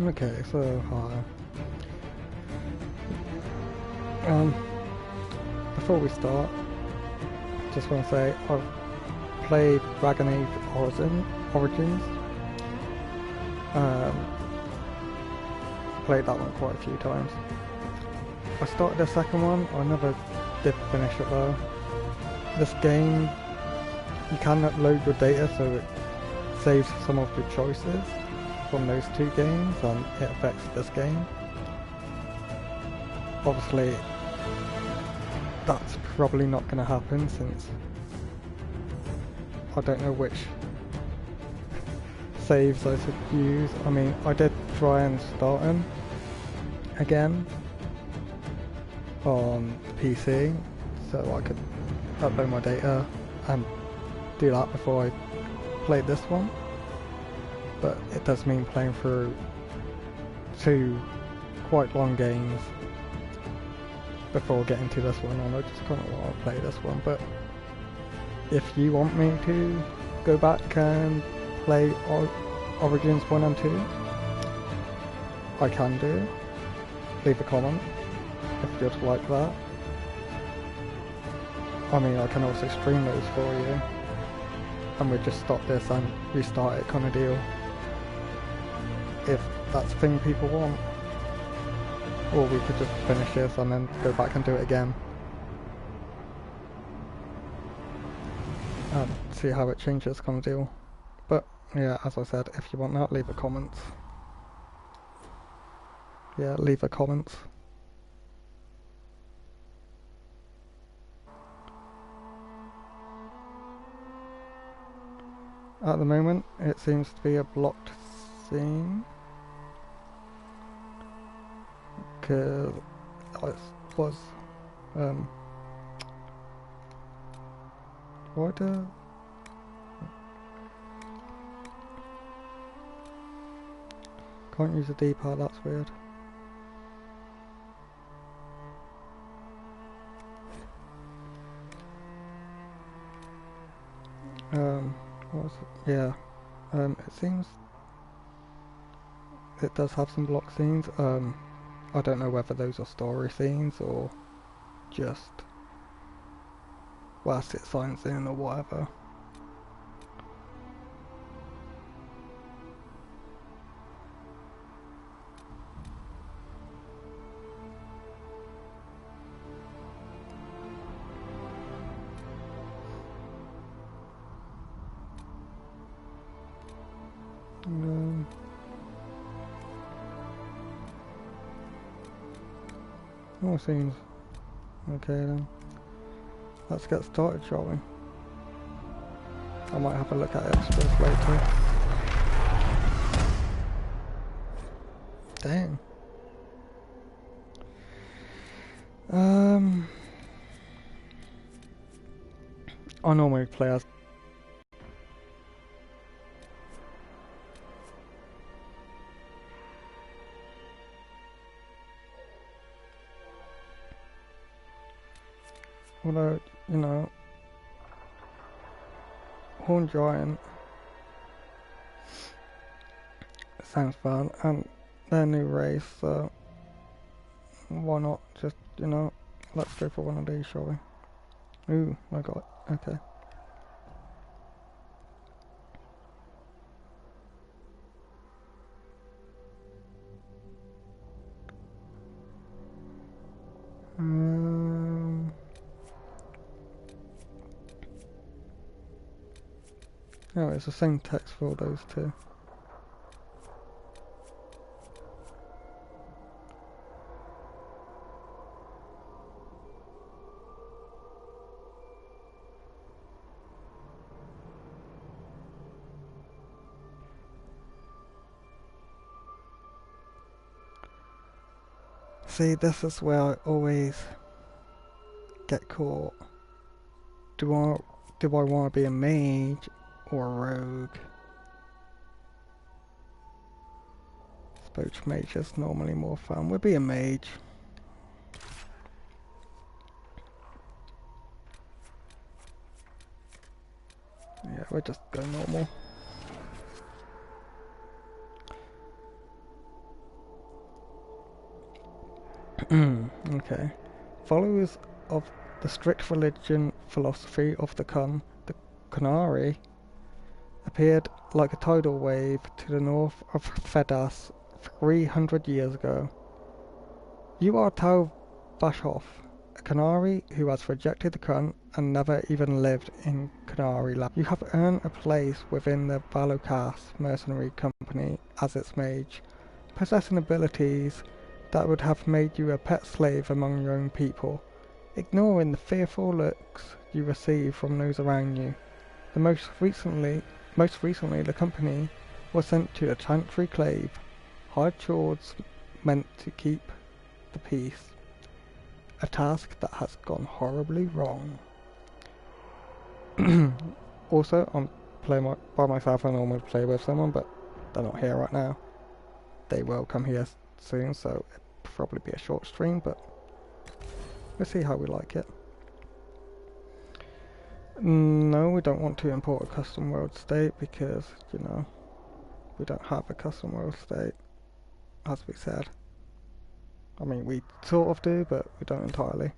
Okay, so hi. Before we start, just want to say I've played Dragon Age Origins. Played that one quite a few times. I started the second one, I never did finish it though. This game, you can upload your data so it saves some of your choices from those two games and it affects this game. Obviously, that's probably not going to happen since I don't know which saves I should use. I mean, I did try and start them again on PC so I could upload my data and do that before I played this one, but it does mean playing through two quite long games before getting to this one, and I just kind of want to play this one. But if you want me to go back and play Origins 1 and 2, I can do. Leave a comment if you'd like that. I mean, I can also stream those for you, and we just stop this and restart it kind of deal, if that's the thing people want. Or we could just finish this and then go back and do it again. And see how it changes kind of deal. But yeah, as I said, if you want that, leave a comment. Yeah, leave a comment. At the moment, it seems to be a blocked scene. Because it was, what can't use the D-pad, that's weird. What was it? Yeah, it seems it does have some block scenes. I don't know whether those are story scenes or just whilst it signs in or whatever. All seems okay then. Let's get started, shall we? I might have a look at extras later. Dang. I normally play as although, you know, Horn Giant sounds fun, and their new race, so why not just, you know, let's go for one of these, shall we? Ooh, I got it. Okay. Oh, it's the same text for all those two. See, this is where I always get caught. Do I want to be a mage or a rogue? Spoach mage is normally more fun. We'll be a mage. Yeah, we'll just go normal. Okay. Followers of the strict religion philosophy of the Canary appeared like a tidal wave to the north of Fedas 300 years ago. You are Tal Bashov, a Canary who has rejected the Kun and never even lived in Canary land. You have earned a place within the Balokas mercenary company as its mage, possessing abilities that would have made you a pet slave among your own people, ignoring the fearful looks you receive from those around you. Most recently, the company was sent to the Chantry Clave, hard chores meant to keep the peace. A task that has gone horribly wrong. Also, I'm playing by myself. I normally play with someone, but they're not here right now. They will come here soon, so it'll probably be a short stream, but we'll see how we like it. No, we don't want to import a custom world state because, you know, we don't have a custom world state, as we said. I mean, we sort of do, but we don't entirely.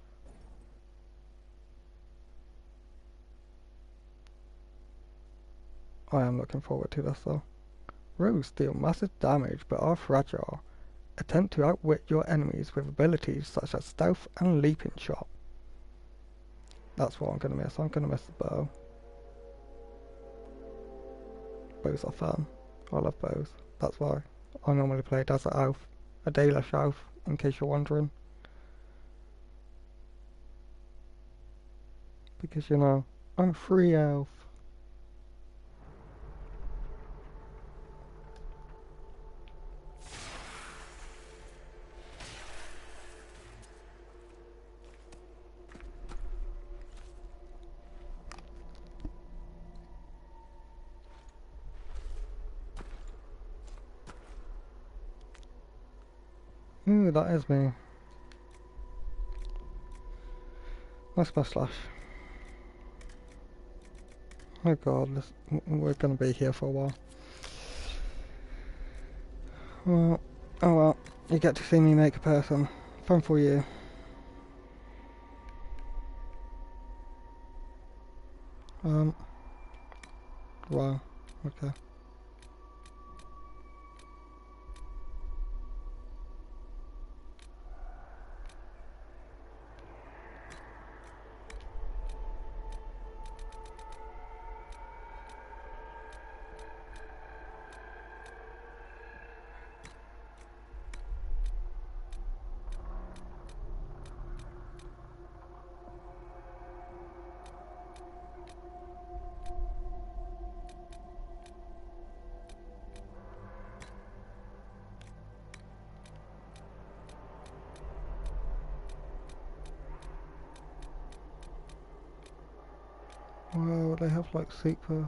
I am looking forward to this though. Rogues deal massive damage but are fragile. Attempt to outwit your enemies with abilities such as stealth and leaping shot. That's what I'm going to miss. I'm going to miss the bow. Bows are fun. I love bows. That's why I normally play Desert Elf, a Dalish elf, in case you're wondering. Because, you know, I'm a free elf. Ooh, that is me. Nice mustache. Oh god, we're gonna be here for a while. Well, oh well, you get to see me make a person. Fun for you. Wow, okay. Well, they have like super,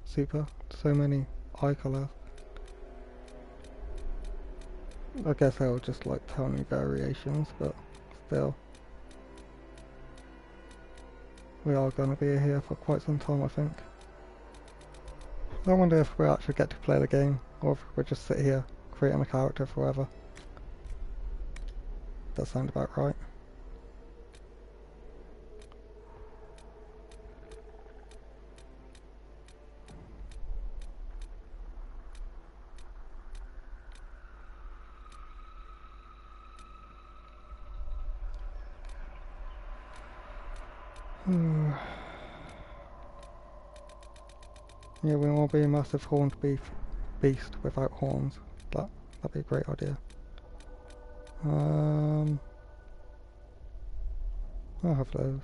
so many eye colours. I guess they'll just like tiny variations, but still. We are going to be here for quite some time, I think. I wonder if we actually get to play the game, or if we just sit here creating a character forever. That sounds about right. Yeah, we want to be a massive horned beast without horns. That'd be a great idea. I have those.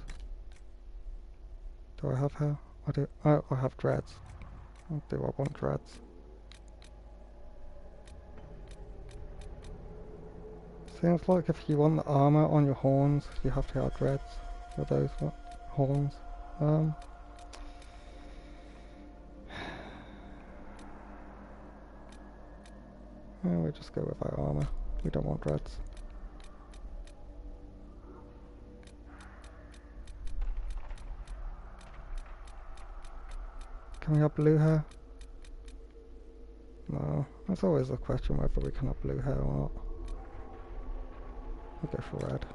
Do I have hair? I do. Oh, I have dreads. Do I want dreads? Seems like if you want the armor on your horns, you have to have dreads for those horns. Yeah, we'll just go without armor. We don't want dreads. Can we have blue hair? No, there's always a question whether we can have blue hair or not. We'll go for red.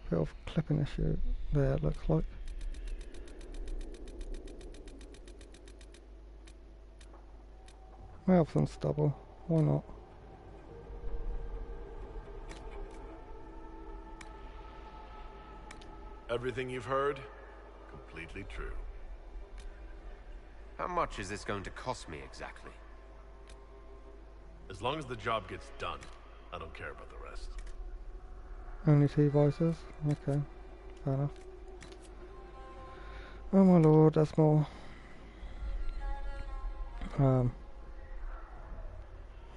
Bit of clipping issue there, it looks like. May have some stubble, why not? Everything you've heard? Completely true. How much is this going to cost me exactly? As long as the job gets done, I don't care about the rest. Only 2 voices? Okay, fair enough. Oh my lord, that's more. Oh,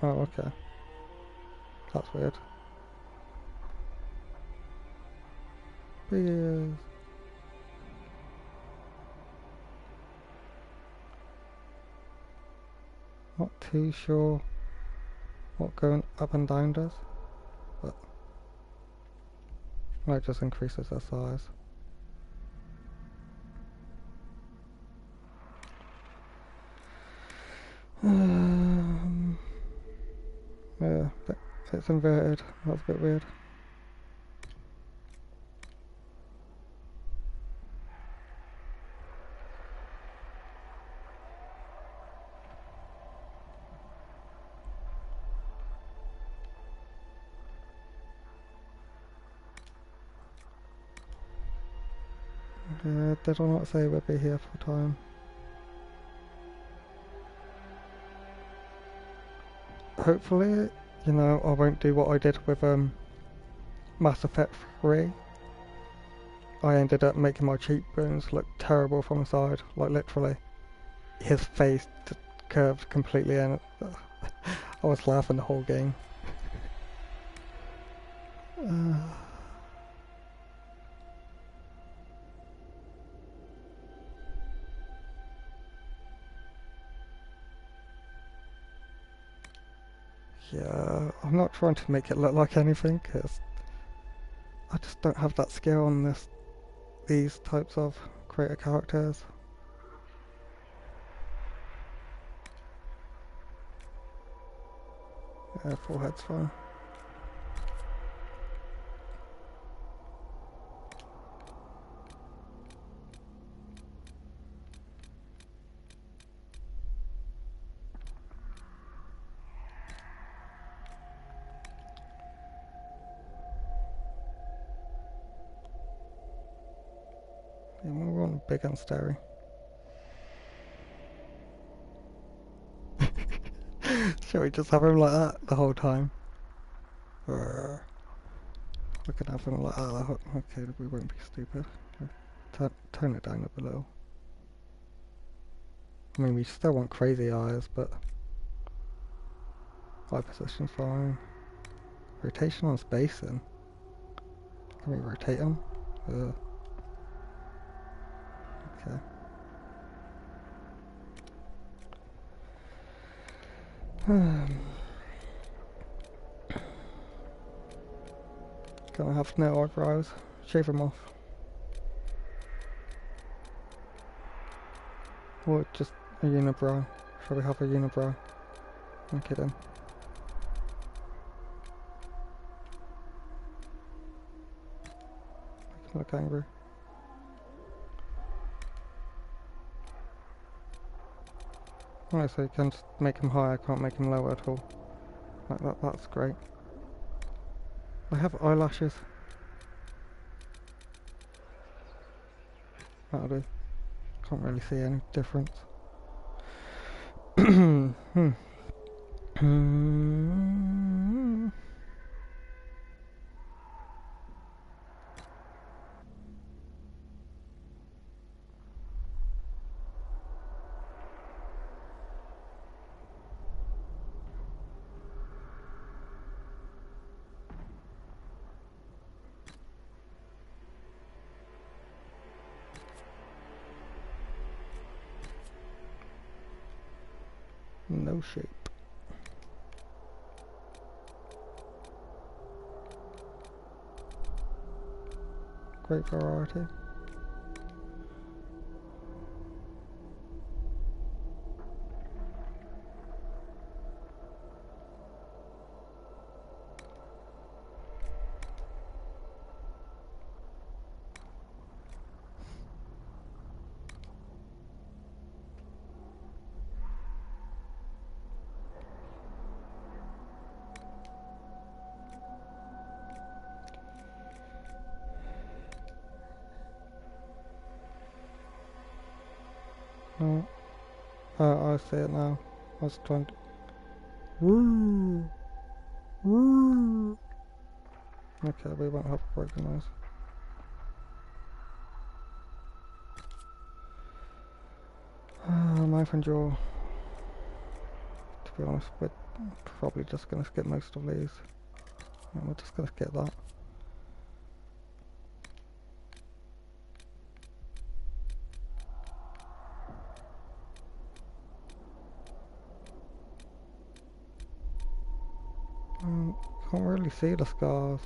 okay. That's weird. Beers. Not too sure what going up and down does, but it just increases their size. Yeah, it's inverted. That's a bit weird. Yeah, did I not say we'd be here full time? Hopefully, you know, I won't do what I did with Mass Effect 3. I ended up making my cheekbones look terrible from the side, like literally. His face curved completely and I was laughing the whole game. Yeah, I'm not trying to make it look like anything, because I just don't have that skill on these types of creator characters. Yeah, forehead's fine. Yeah, we're on big and starry. Shall we just have him like that the whole time? We can have him like that the whole... Okay, we won't be stupid. Tone it down a little. I mean, we still want crazy eyes, but eye position's fine. Rotation on spacing. Can we rotate them? Okay. Gonna have no eyebrows. Shave them off. Or just a unibrow. Shall we have a unibrow? Okay then. Make him look angry. Alright, so you can just make him higher, can't make him lower at all. Like that, that's great. I have eyelashes. That'll do. Can't really see any difference. No shape. great variety. Oh, I see it now. I was trying to... Woo! Woo! Okay, we won't have a broken nose. Knife and jaw. To be honest, we're probably just going to skip most of these. And we're just going to skip that. Can't really see the scars.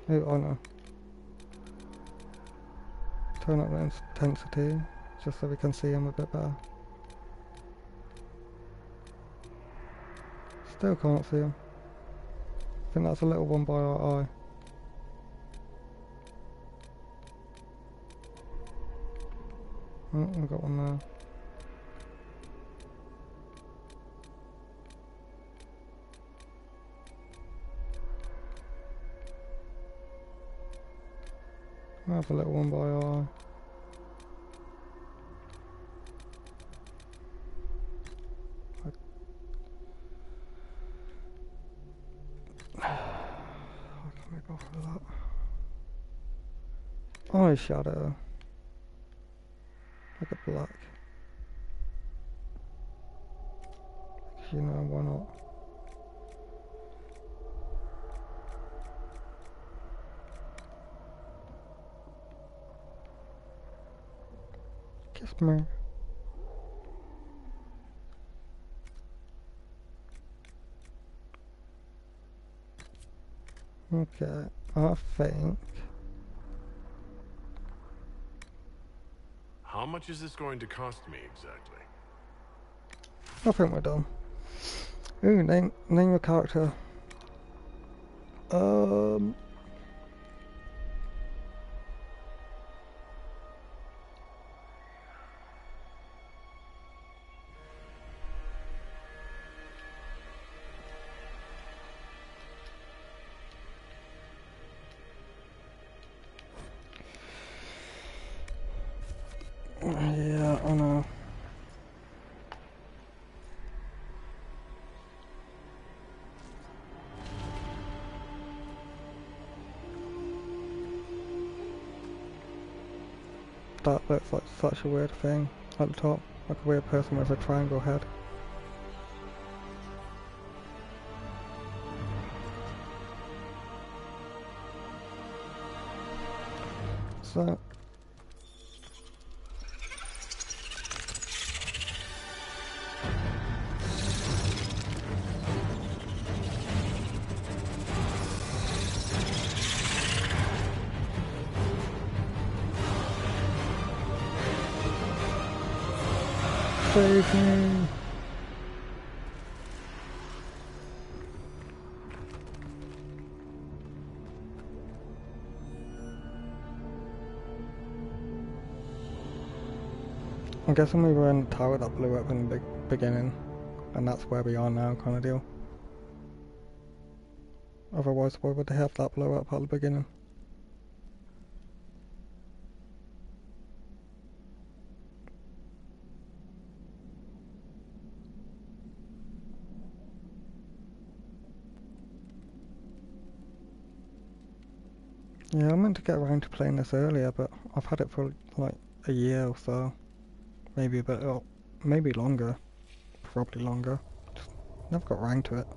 Oh no. Turn up the intensity, just so we can see them a bit better. Still can't see them. I think that's a little one by our eye. Oh, we've got one there. I have a little one by our eye. I can't make off with that. Eye shadow. Like a black. Because you know, why not? Kiss me. Okay, I think... How much is this going to cost me exactly? I think we're done. Ooh, name a character. Yeah, I know. That looks like such a weird thing at the top, like a weird person with a triangle head. So... Save me! I'm guessing we were in the tower that blew up in the beginning, and that's where we are now, kind of deal. Otherwise, why would they have that blow up at the beginning? Yeah, I meant to get around to playing this earlier, but I've had it for like a year or so. Maybe a bit, maybe longer. Probably longer. Just never got around to it.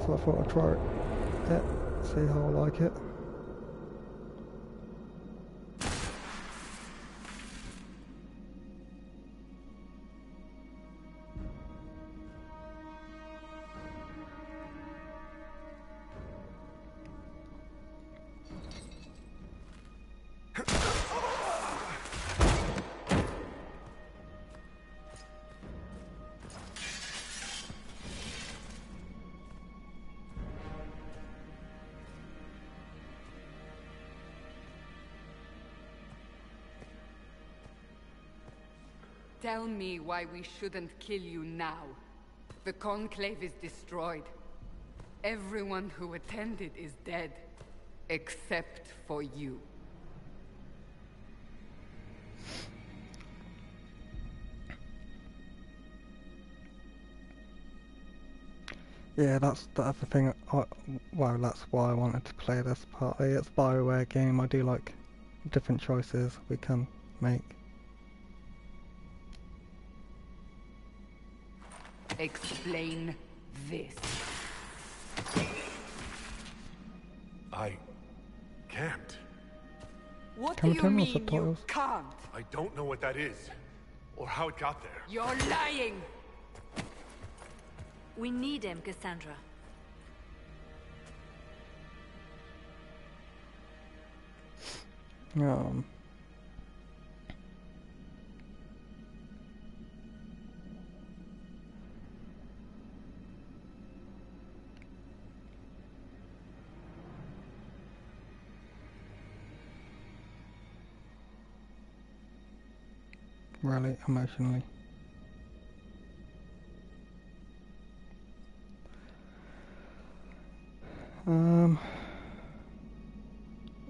So I thought I'd try it, see how I like it. tell me why we shouldn't kill you now. The Conclave is destroyed. Everyone who attended is dead. Except for you. Yeah, that's the other thing. Well, that's why I wanted to play this partly. It's a BioWare game. I do like different choices we can make. Explain this. I can't. What Can do we you turn on mean you subtitles? can't? I don't know what that is, or how it got there. You're lying! We need him, Cassandra. Really emotionally.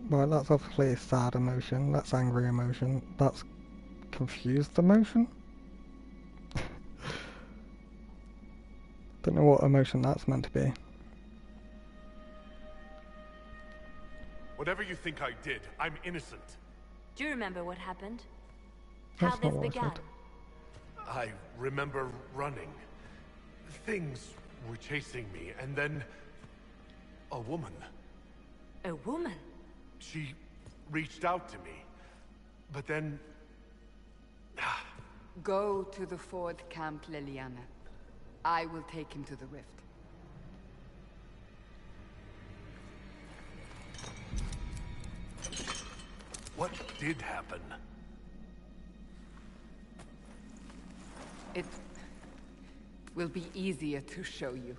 Well, that's obviously a sad emotion. That's angry emotion. That's confused emotion. Don't know what emotion that's meant to be. Whatever you think I did, I'm innocent. Do you remember what happened? How That's this not what I began? said. I remember running. Things were chasing me, and then a woman. A woman? She reached out to me, but then... Go to the Ford Camp, Liliana. I will take him to the rift. What did happen? It will be easier to show you.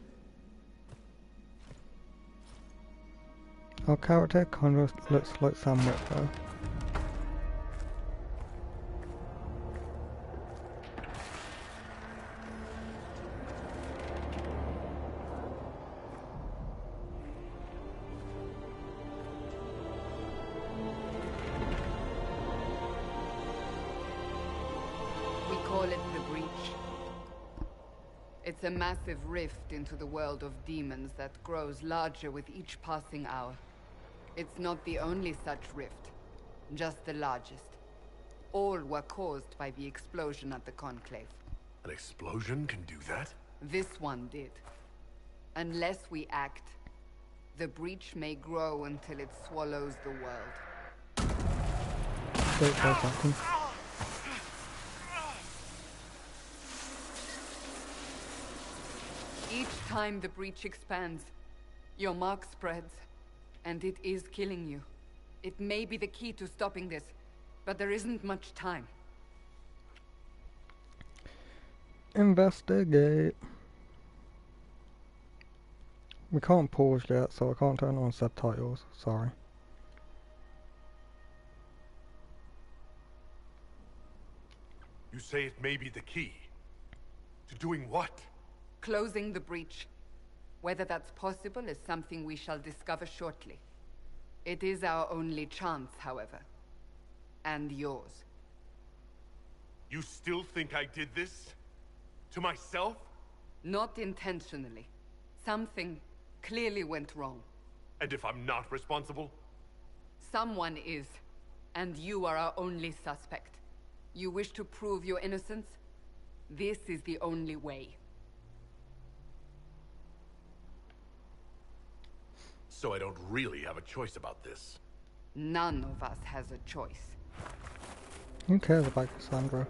Our character kind of looks like Sam Witwer. We call it the Breach. It's a massive rift into the world of demons that grows larger with each passing hour. It's not the only such rift, just the largest. All were caused by the explosion at the Conclave. An explosion can do that? This one did. Unless we act, the breach may grow until it swallows the world. Great voice acting. Each time the breach expands, your mark spreads, and it is killing you. It may be the key to stopping this, but there isn't much time. Investigate. We can't pause yet, so I can't turn on subtitles. Sorry. You say it may be the key. To doing what? Closing the breach. Whether that's possible is something we shall discover shortly. It is our only chance, however. And yours. You still think I did this? To myself? Not intentionally. Something clearly went wrong. And if I'm not responsible? Someone is, and you are our only suspect. You wish to prove your innocence? This is the only way. So I don't really have a choice about this. None of us has a choice. Who cares about Cassandra?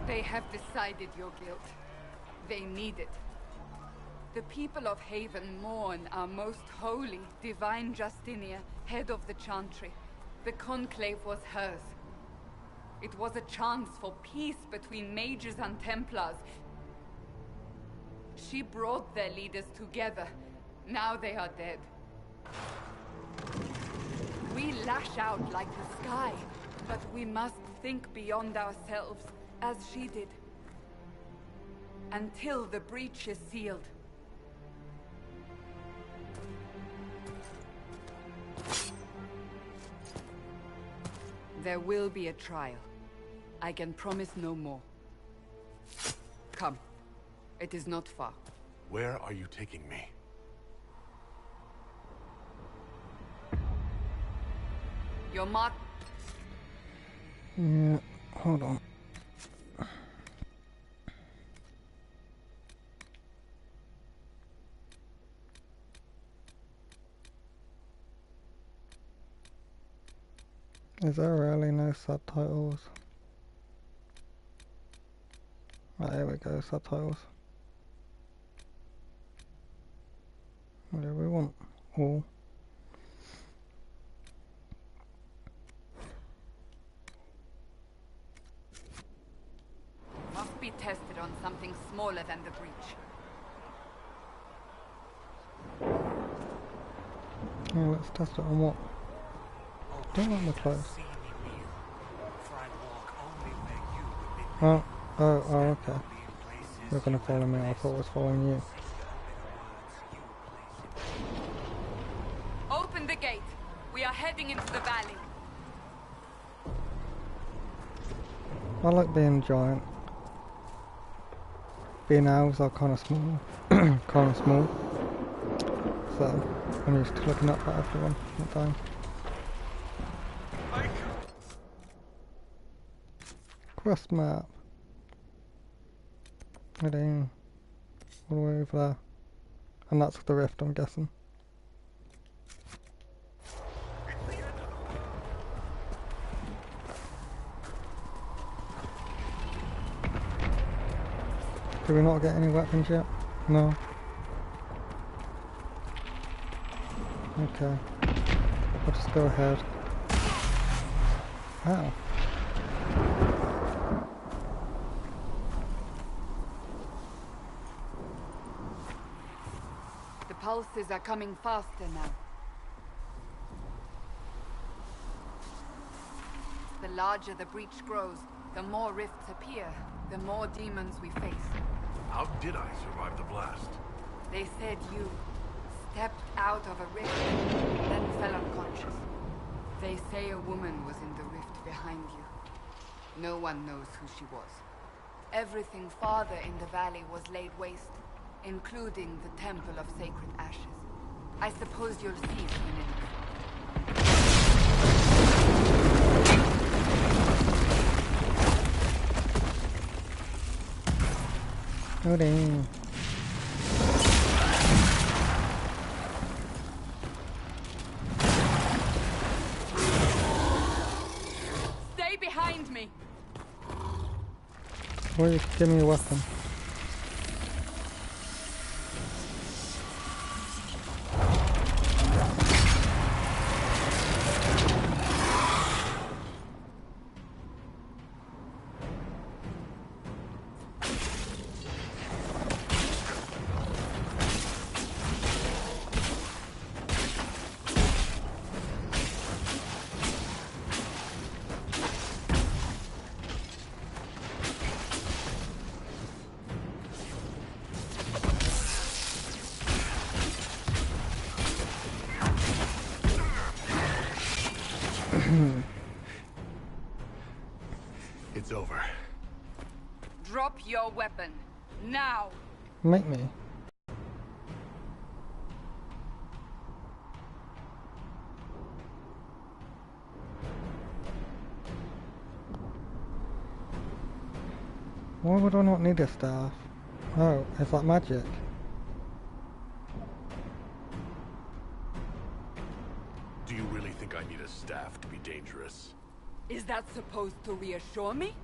They have decided your guilt. They need it. The people of Haven mourn our most holy, divine Justinia, head of the Chantry. The Conclave was hers. It was a chance for peace between mages and Templars. She brought their leaders together. Now they are dead. We lash out like the sky, but we must think beyond ourselves, as she did. Until the breach is sealed. There will be a trial. I can promise no more. Come. It is not far. Where are you taking me? Your mark. Yeah, hold on. Is there really no subtitles? Right, here we go, subtitles. What do we want? All. Must be tested on something smaller than the breach. Yeah, let's test it on what? Don't want the clothes. Oh, okay. You're gonna follow me, I thought I was following you. Open the gate. We are heading into the valley. I like being giant. Being elves are kind of small. Kind of small. So, I'm used to looking up at everyone all the time. Quest map. Heading all the way over there. And that's the rift, I'm guessing. Do we not get any weapons yet? No. Okay. I'll just go ahead. Ow. The pulses are coming faster now. The larger the breach grows, the more rifts appear, the more demons we face. How did I survive the blast? They said you stepped out of a rift, then fell unconscious. They say a woman was in the rift behind you. No one knows who she was. Everything farther in the valley was laid waste, including the Temple of Sacred Ashes. I suppose you'll see soon enough. Oh dang. Stay behind me! Wait, give me a weapon. It's over. Drop your weapon. Now! Make me. Why would I not need a staff? Oh, is that magic? Do you really think I need a staff to be dangerous? Is that supposed to reassure me?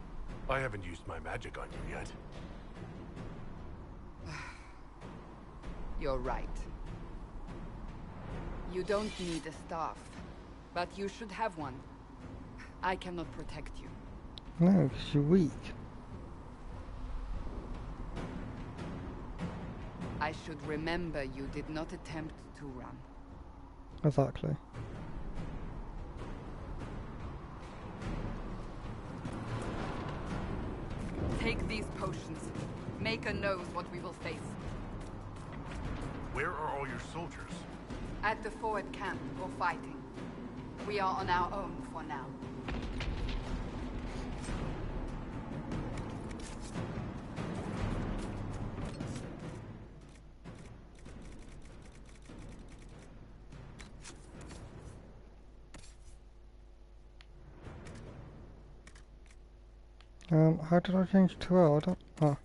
I haven't used my magic on you yet. You're right. You don't need a staff, but you should have one. I cannot protect you. No, 'cause you're weak. I should remember you did not attempt to run. Exactly. Take these potions. Maker knows what we will face. Where are all your soldiers? At the forward camp, or fighting. We are on our own for now. How did I change to L? I don't... Oh.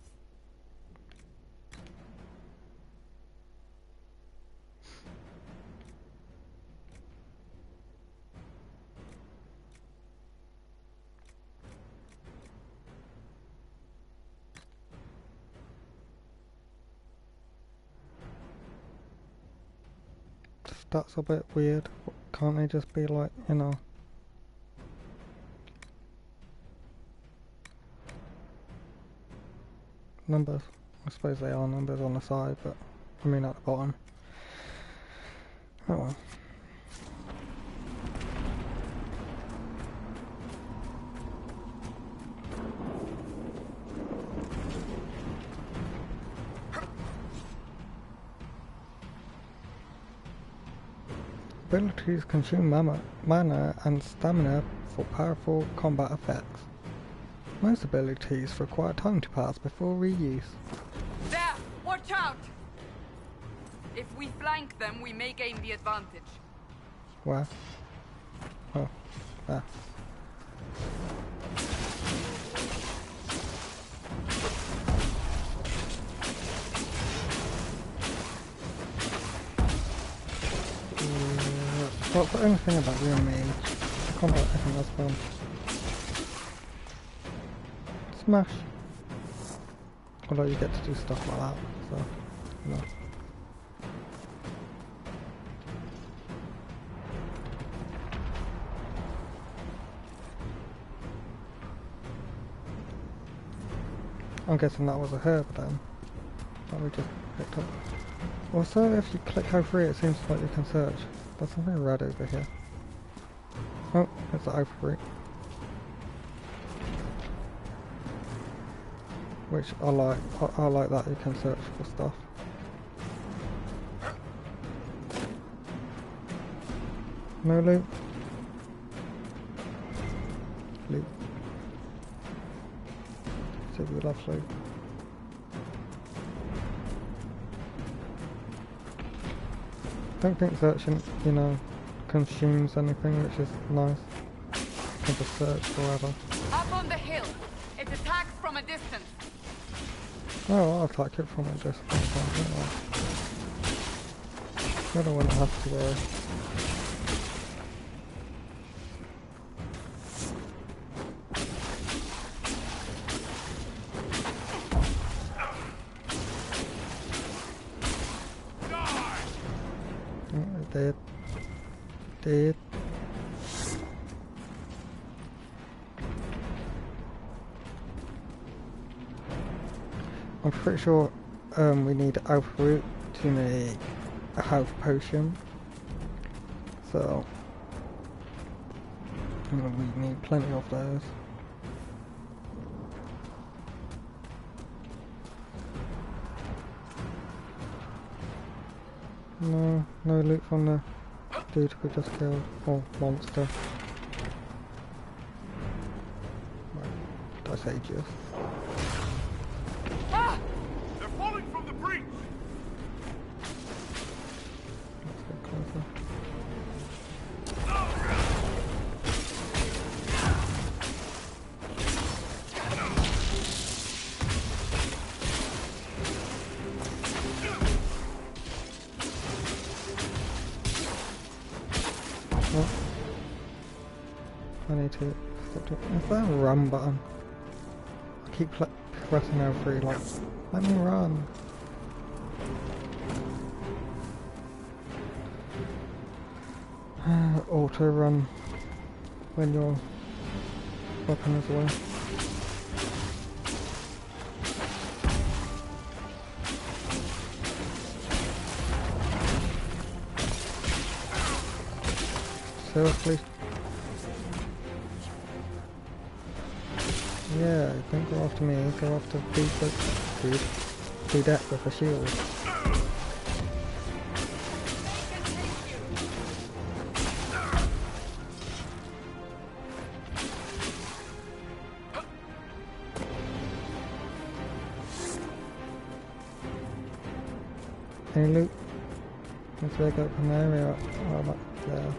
That's a bit weird. Can't they just be like, you know... numbers? I suppose they are numbers on the side, but I mean at the bottom. Oh well. Abilities consume mana and stamina for powerful combat effects. Most abilities require time to pass before reuse. There! Watch out! If we flank them, we may gain the advantage. Where? Oh, there. What's the only thing about being a mage? The combat isn't as fun. Smash! Although you get to do stuff like that, so, you know. I'm guessing that was a herb then, that we just picked up. Also, if you click O3 it seems like you can search. There's something red over here. Oh, it's the O3. Which I like. I like that you can search for stuff. No loot. Loot. So we love loot. Don't think searching, you know, consumes anything, which is nice. You can just search forever. Up on the hill! It attacks from a distance! Oh, I'll attack it from a distance. I don't want to have to worry. Dead. Dead. I'm pretty sure we need alpha root to make a health potion. So we need plenty of those. No loot from the dude we just killed, or monster. Did I say just? Ah! They're falling from the breach! Let's get closer. I need to stop it. Is there a run button? I keep pressing L3 like, let me run. Auto run when your weapon is away. Seriously? Yeah, don't go after me, go after dude that with a shield. Any loot? Let's wake up an area. Oh, not there.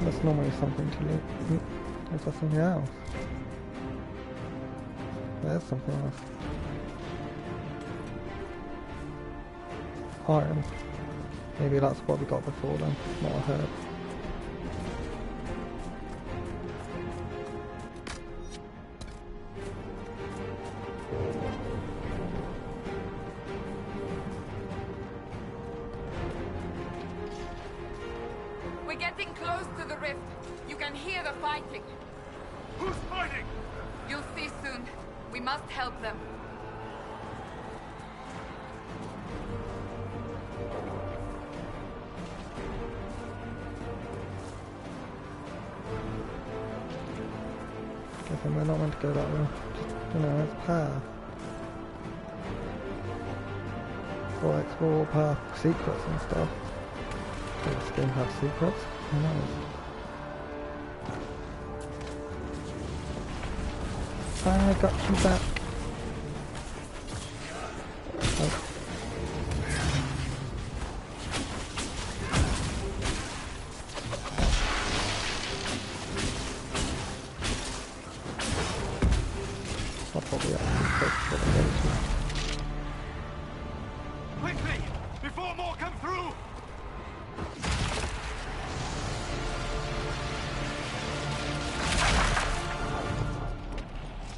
That's normally something to loot. Is there something else? There's something else. Iron. Maybe that's what we got before then, what I heard. We're getting close to the rift. You can hear the fighting. Who's fighting? You'll see soon. We must help them. Guessing we're not meant to go that way. Just, you know, it's path. Or explore path secrets and stuff. Does this game have secrets? Who knows? I got you back. Oh. I'll probably actually take what I'm going to. Quickly! Before more come through!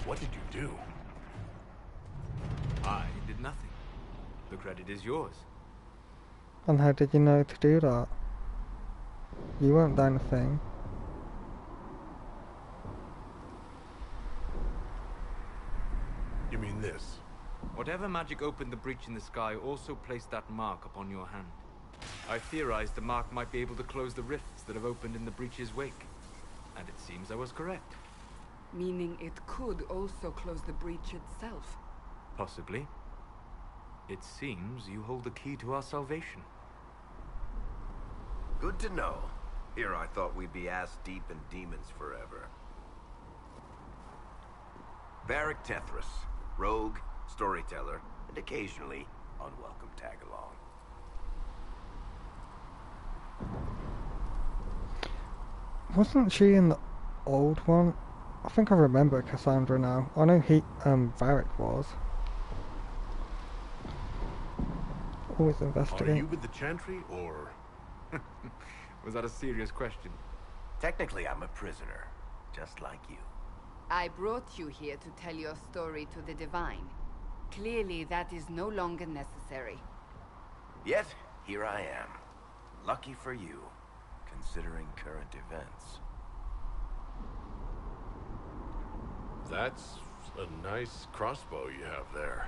What did you do? I did nothing. The credit is yours. And how did you know to do that? You weren't down the thing. You mean this? Whatever magic opened the breach in the sky also placed that mark upon your hand. I theorized the mark might be able to close the rifts that have opened in the breach's wake. And it seems I was correct. Meaning it could also close the breach itself. Possibly. It seems you hold the key to our salvation. Good to know. Here I thought we'd be ass-deep in demons forever. Varric Tethras, rogue, storyteller, and occasionally unwelcome tag-along. Wasn't she in the old one? I think I remember Cassandra now. I know Varric was. Always Are investigate. you with the Chantry, or...? Was that a serious question? Technically, I'm a prisoner, just like you. I brought you here to tell your story to the Divine. Clearly, that is no longer necessary. Yet, here I am. Lucky for you, considering current events. That's a nice crossbow you have there.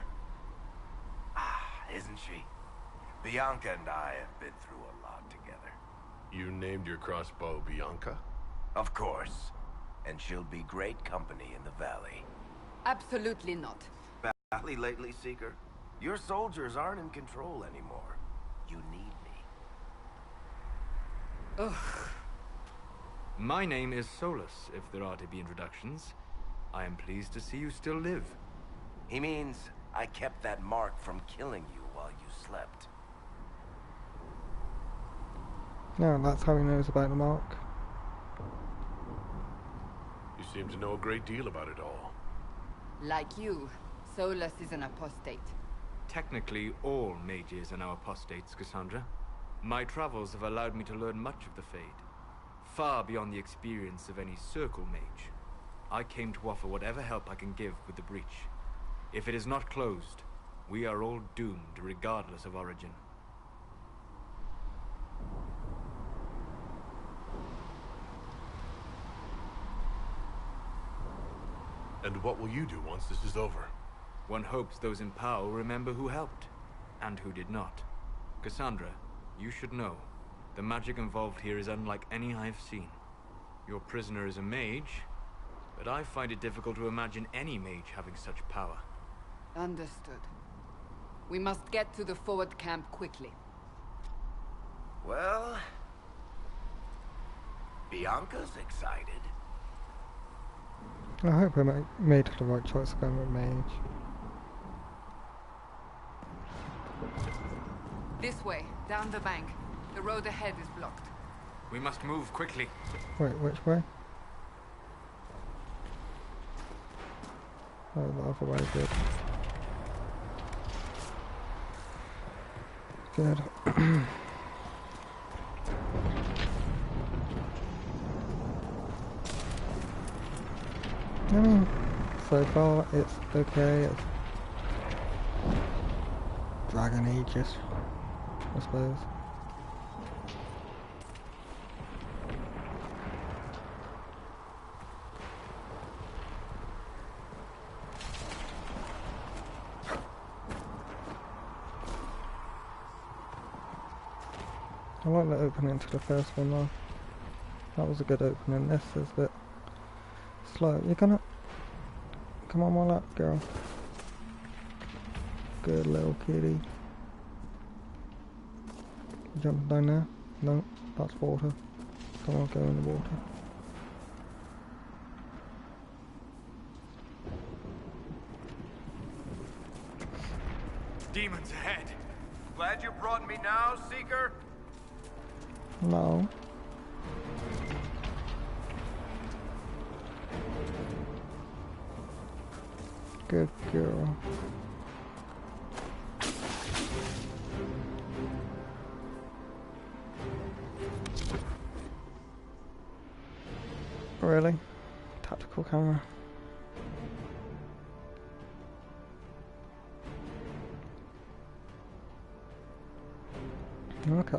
Ah, isn't she? Bianca and I have been through a lot together. You named your crossbow Bianca? Of course. And she'll be great company in the valley. Absolutely not. Valley lately, Seeker? Your soldiers aren't in control anymore. You need me. Ugh. My name is Solus, if there are to be introductions. I am pleased to see you still live. He means I kept that mark from killing you while you slept. No, that's how he knows about the mark. You seem to know a great deal about it all. Like you, Solus is an apostate. Technically, all mages are now apostates, Cassandra. My travels have allowed me to learn much of the Fade, far beyond the experience of any circle mage. I came to offer whatever help I can give with the breach. If it is not closed, we are all doomed regardless of origin. And what will you do once this is over? One hopes those in power remember who helped, and who did not. Cassandra, You should know. The magic involved here is unlike any I've seen. Your prisoner is a mage, but I find it difficult to imagine any mage having such power. Understood. We must get to the forward camp quickly. Well, Bianca's excited. I hope I made the right choice going with mage. This way, down the bank. The road ahead is blocked. We must move quickly. Wait, which way? Oh, the other way, good. Good. I mean, so far it's okay. It's Dragon Ages, I suppose. I like the opening to the first one though. That was a good opening. This is a bit slow. You're gonna... Come on my lap, girl. Good little kitty. Jump down there? No, that's water. Come on, go in the water. Demons ahead! Glad you brought me now, Seeker? No. Good girl. Really? Tactical camera. Okay.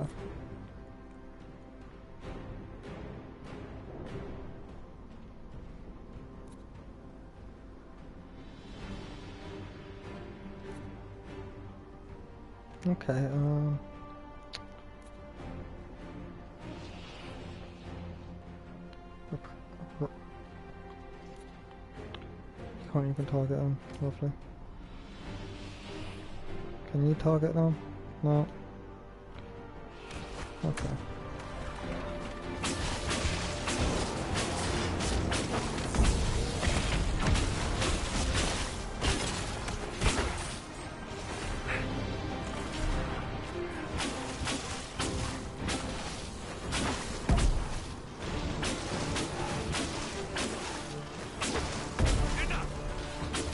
Okay, can't even target them, lovely. Can you target them? No. Okay.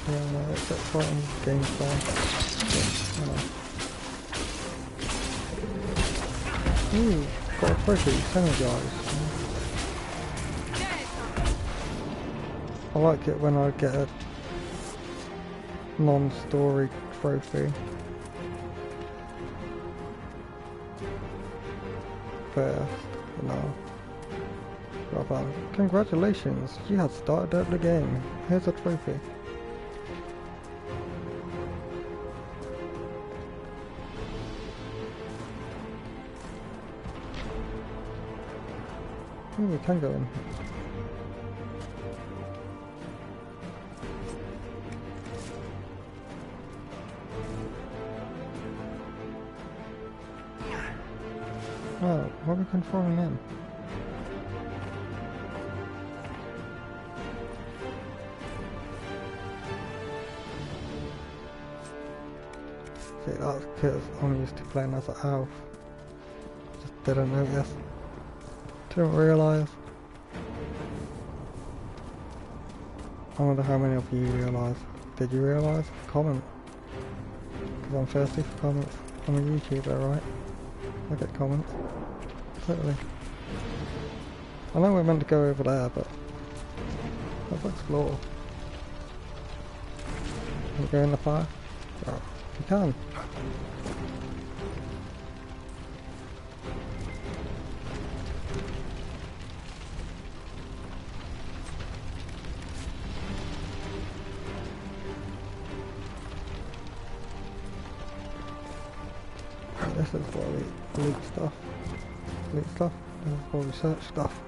Yeah, no, it's exciting gameplay. Ooh, got a trophy, synergize. I like it when I get a non-story trophy. First, no. Well, congratulations, you had started out the game. Here's a trophy. Oh, we can go in. Oh, what are we controlling in? See, that's because I'm used to playing as an elf. Just didn't notice. Didn't realise. I wonder how many of you realise. Did you realise? Comment. Because I'm thirsty for comments. I'm a YouTuber, right? I get comments. Totally. I know we're meant to go over there, but let's explore. Can we go in the fire? Oh, we can. this is for loot stuff. Loot stuff. This is for research stuff.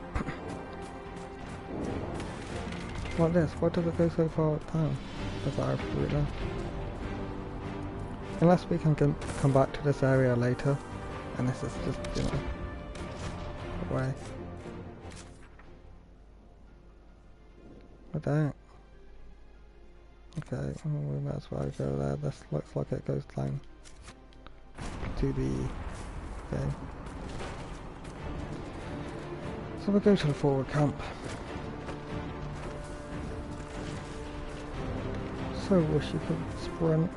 Like this, why does it go so far down? Does that have route there? Unless we can come back to this area later, and this is just, you know, the way. I don't. Okay, we might as well go there. This looks like it goes down to the thing. So we'll go to the forward camp. So wish you could sprint.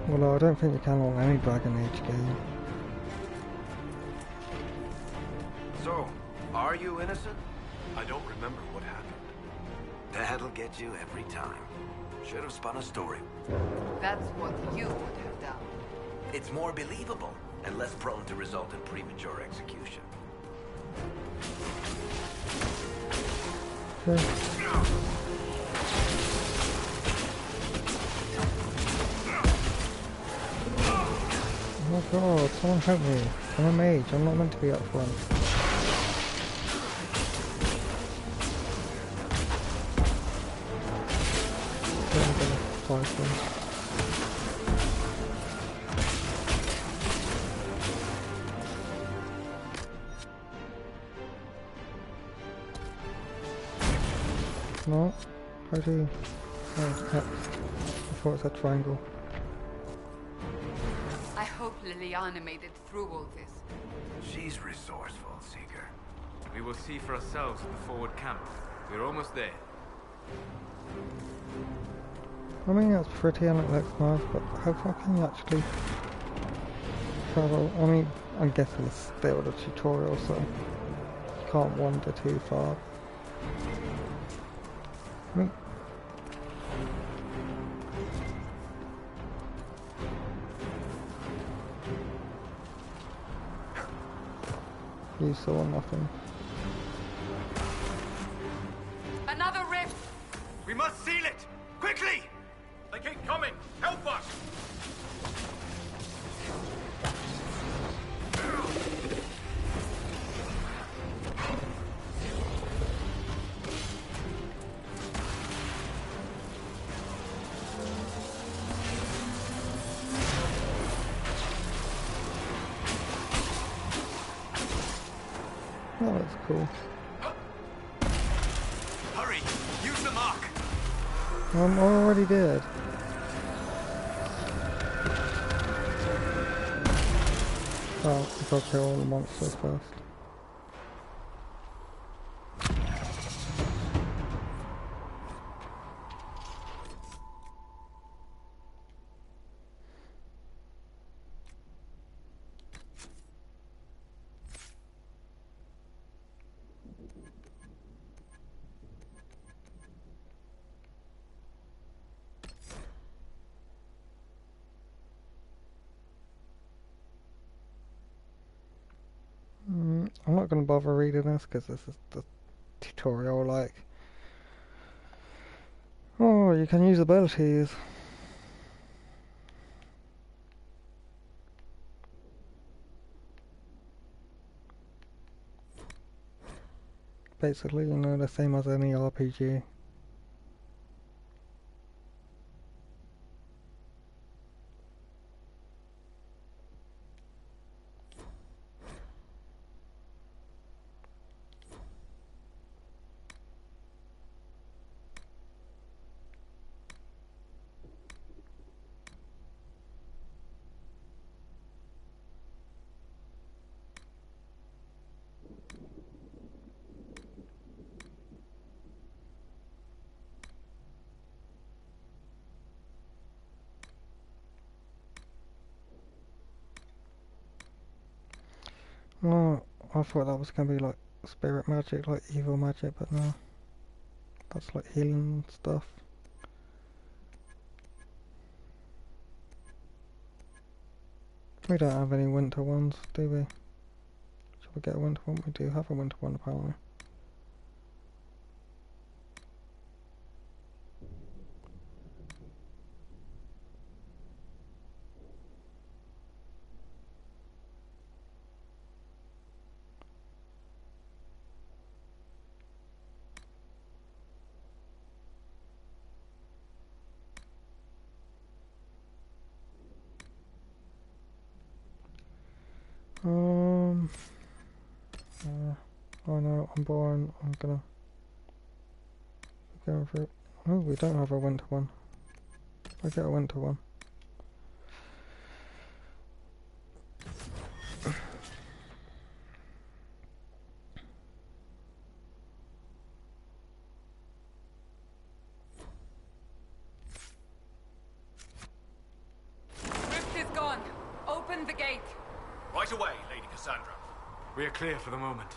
Well, I don't think you can on any Dragon Age game. So, are you innocent? I don't remember what happened. That'll get you every time. Should have spun a story. That's what you would have done. It's more believable and less prone to result in premature execution. Okay. Oh my god, someone help me. I'm a mage, I'm not meant to be up front. I'm gonna fight them. No? How do you... Oh, X. I thought it was a triangle. I hope Liliana made it through all this. She's resourceful, Seeker. We will see for ourselves at the forward camp. We're almost there. I mean, it's pretty and it looks nice, but how far can you actually travel? I mean, I'm guessing it's still the tutorial, so you can't wander too far. I mean, you saw nothing. Another rift! We must seal it! Quickly! They keep coming! Help us! Oh, that's cool. Hurry! Use the mark! I'm already dead. Oh, I've got to kill all the monsters first. I'm not going to bother reading this because this is the tutorial, like, oh, you can use abilities. Basically, you know, the same as any RPG. No, I thought that was going to be like spirit magic, like evil magic, but no. That's like healing stuff. We don't have any winter ones, do we? Shall we get a winter one? We do have a winter one apparently. No, I'm boring. I'm gonna go for it. Oh, we don't have a winter one. I get a winter one. Rift is gone. Open the gate. Right away, Lady Cassandra. We are clear for the moment.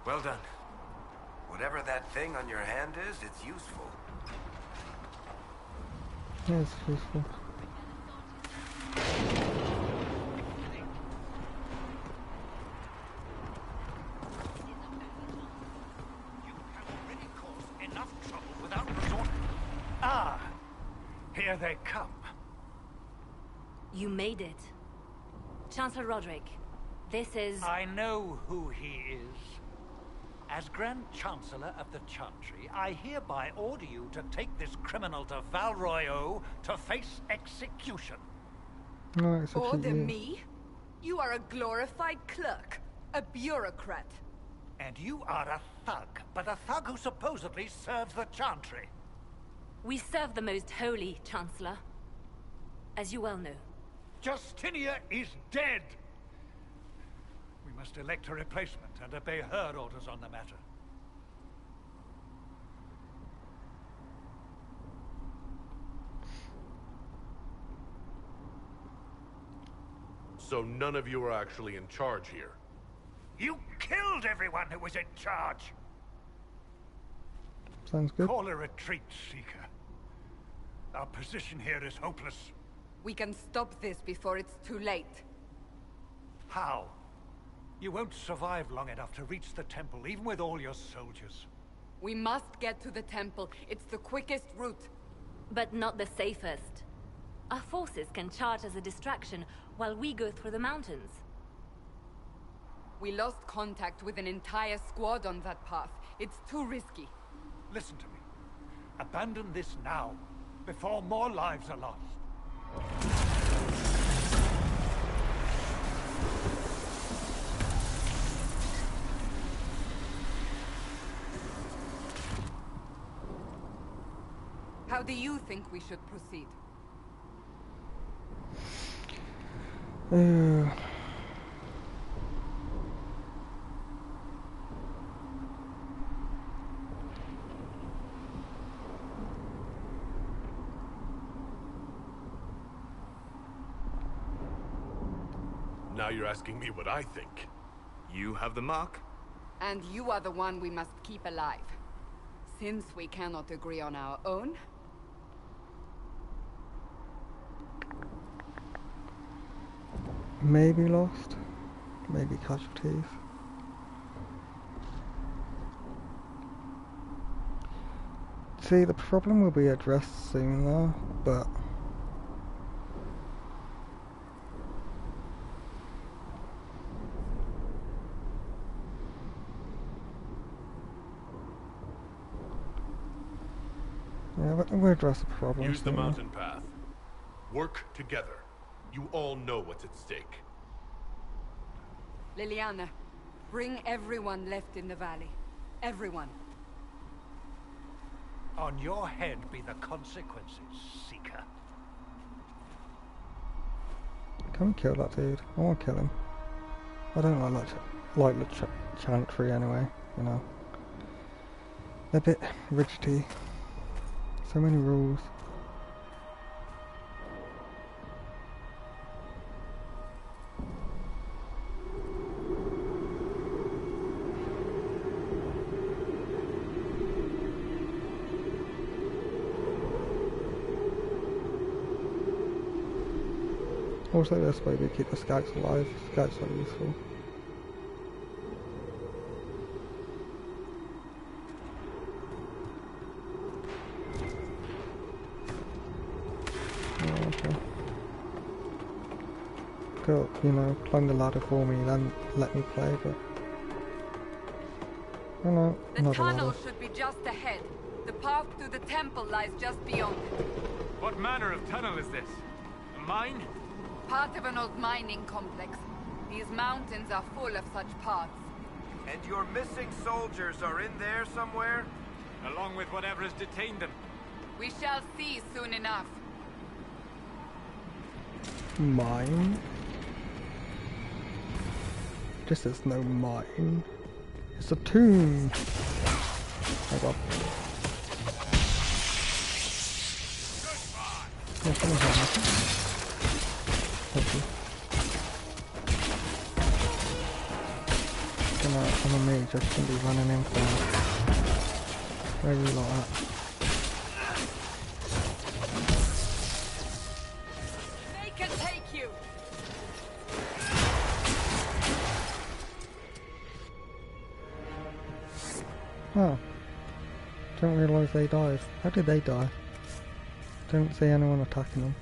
Well done. Whatever that thing on your hand is, it's useful. Yeah, it's useful. You have already caused enough trouble without resorting. Ah, here they come. You made it. Chancellor Roderick, this is... I know who he is. As Grand Chancellor of the Chantry, I hereby order you to take this criminal to Val Royeaux to face execution. No, it's Order me? You are a glorified clerk. A bureaucrat. And you are a thug, but a thug who supposedly serves the Chantry. We serve the most holy, Chancellor. As you well know. Justinia is dead! We must elect a replacement and obey her orders on the matter. So none of you are actually in charge here. You killed everyone who was in charge! Sounds good. Call a retreat, Seeker. Our position here is hopeless. We can stop this before it's too late. How? You won't survive long enough to reach the temple, even with all your soldiers. We must get to the temple. It's the quickest route. But not the safest. Our forces can charge as a distraction while we go through the mountains. We lost contact with an entire squad on that path. It's too risky. Listen to me. Abandon this now, before more lives are lost. How do you think we should proceed? Now you're asking me what I think. You have the mark? And you are the one we must keep alive. Since we cannot agree on our own, Maybe lost. Maybe casualties. See, the problem will be addressed soon though, but... yeah, we'll address the problem. Use the mountain path. Work together. You all know what's at stake. Liliana, bring everyone left in the valley. Everyone. On your head be the consequences, Seeker. Can we kill that dude? I want to kill him. I don't like the Chantry anyway, you know. They're a bit rigidy. So many rules. Also, this way we keep the scouts alive. Scouts are useful. Oh, okay. Cool, you know, climb the ladder for me, then let me play, but... Oh no, The not a tunnel ladder. should be just ahead. The path to the temple lies just beyond. What manner of tunnel is this? A mine? Part of an old mining complex. These mountains are full of such paths. And your missing soldiers are in there somewhere? Along with whatever has detained them. We shall see soon enough. Mine? This is no mine. It's a tomb. Oh god. Yeah, someone's on this. Thank you. I'm a mage, I shouldn't be running in for that. Where are you like that? They can take you. Oh. Don't realise they died. How did they die? Don't see anyone attacking them.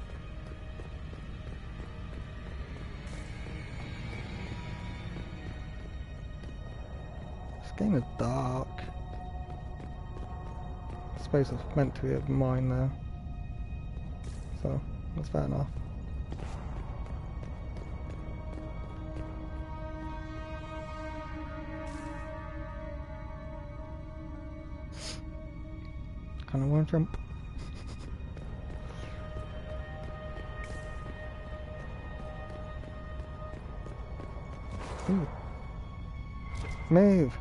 This game is dark. I suppose it's meant to be a mine there. So, that's fair enough. Kinda wanna jump. Ooh. Move!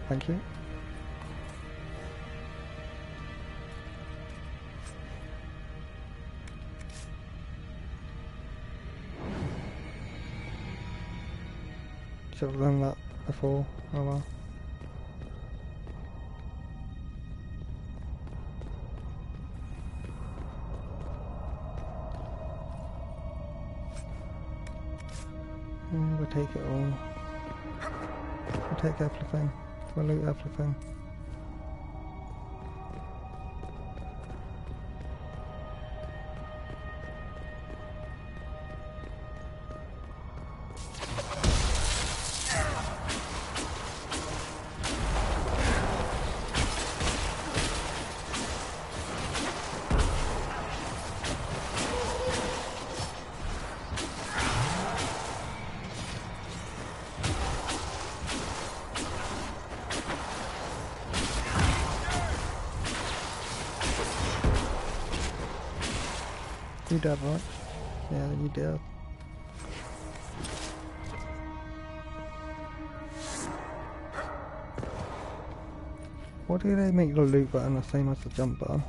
Thank you. Should have done that before. Oh well. We'll take it all. We'll take everything. We'll loot everything. You did, right? Yeah, you did. Why do they make the loot button the same as the jump button?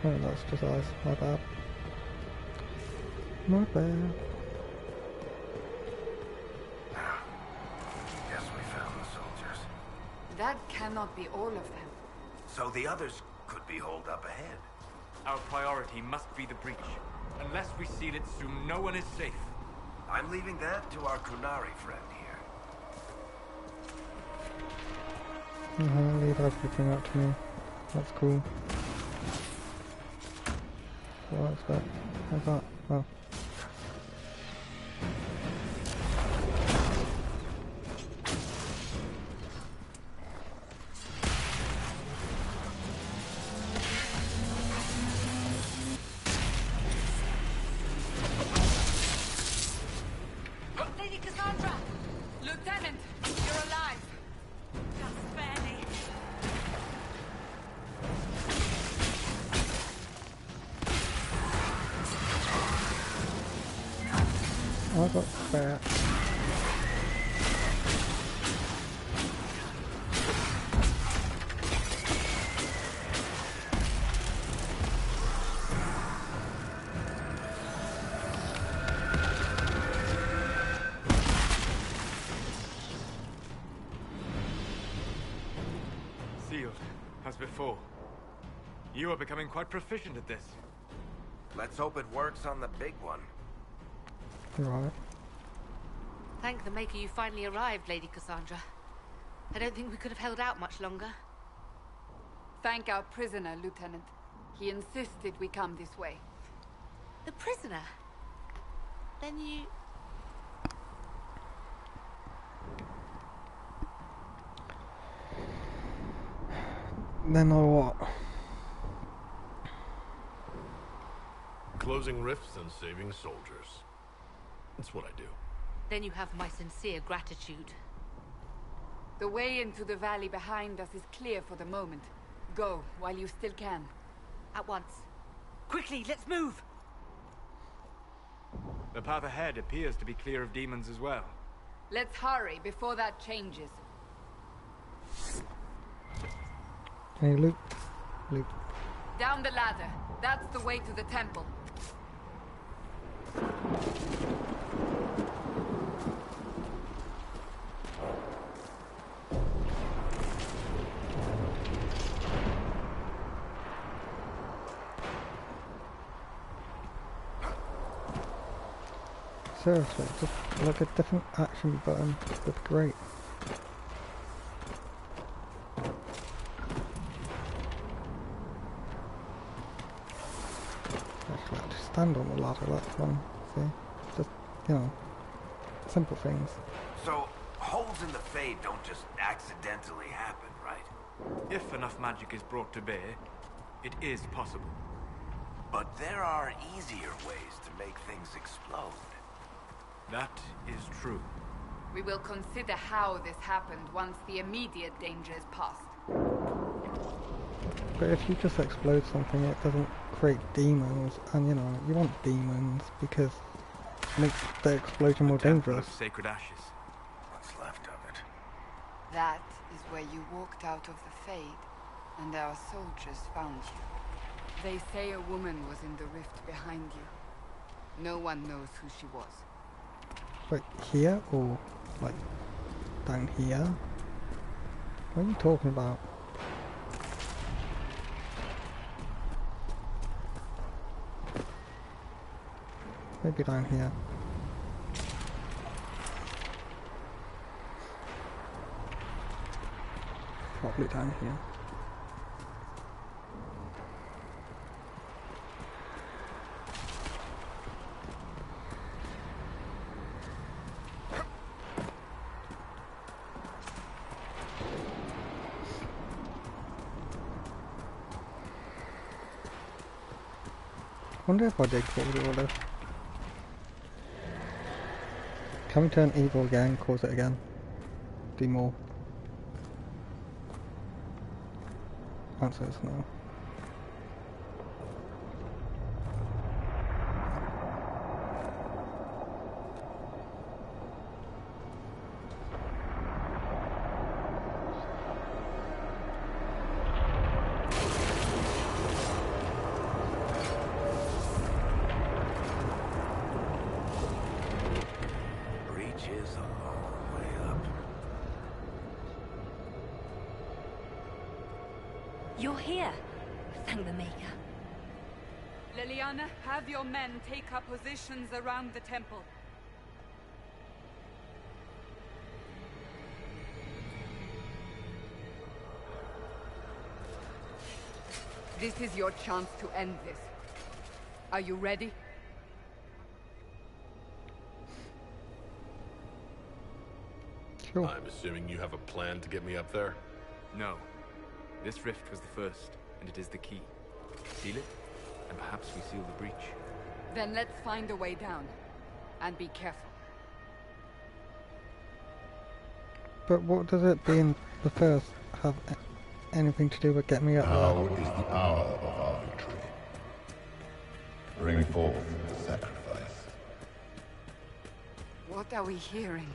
Oh, that's just eyes. My bad. My bad. Guess we found the soldiers. That cannot be all of them. So the others could be holed up ahead. Our priority must be the breach. Unless we seal it soon, no one is safe. I'm leaving that to our Kunari friend here. Leave everything up to me. That's cool. What's that? What's that? Oh. Lady Cassandra! Lieutenant, you're alive. Just barely. I got fat. Sealed, as before. You are becoming quite proficient at this. Let's hope it works on the big one. Right. Thank the Maker you finally arrived, Lady Cassandra. I don't think we could have held out much longer. Thank our prisoner, Lieutenant. He insisted we come this way. The prisoner? Then you... Then I what? Closing rifts and saving soldiers. That's what I do. Then you have my sincere gratitude. The way into the valley behind us is clear for the moment. Go, while you still can. At once. Quickly, let's move! The path ahead appears to be clear of demons as well. Let's hurry before that changes. Hey, Luke. Luke. Down the ladder. That's the way to the temple. Seriously, just like a different action button would be great. Actually, I'll just stand on the ladder, that's fun. See? Just, you know, simple things. So, holes in the Fade don't just accidentally happen, right? If enough magic is brought to bear, it is possible. But there are easier ways to make things explode. That is true. We will consider how this happened once the immediate danger is past. But if you just explode something, it doesn't create demons, and you know, you want demons because it makes the explosion more dangerous. Sacred ashes. What's left of it? That is where you walked out of the Fade, and our soldiers found you. They say a woman was in the rift behind you. No one knows who she was. Wait, here or like down here? What are you talking about? Maybe down here. Probably down here. Wonder if I did cause all this. Can we turn evil again, cause it again? Do more? Answer is no. You're here. Thank the Maker. Liliana, have your men take up positions around the temple. This is your chance to end this. Are you ready? Sure. I'm assuming you have a plan to get me up there? No. This rift was the first, and it is the key. Seal it, and perhaps we seal the breach. Then let's find a way down. And be careful. But what does it being the first have anything to do with getting me up Now there? is the hour of our victory. Bring forth the sacrifice. What are we hearing?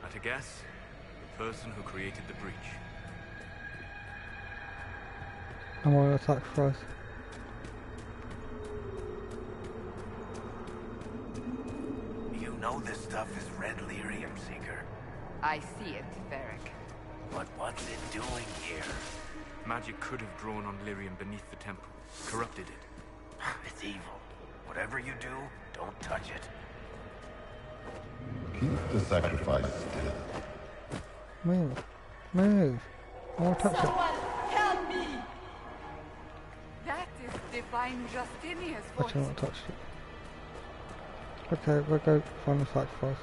At a guess, the person who created the breach. I'm on a sacrifice. You know this stuff is red lyrium, Seeker. I see it, Varric. But what's it doing here? Magic could have drawn on lyrium beneath the temple, corrupted it. It's evil. Whatever you do, don't touch it. Keep the sacrifice still. Move. Move. I want to touch it. Help me! That is Divine Justinia's voice. Actually, I want to touch it. Okay, we'll go find the sacrifice.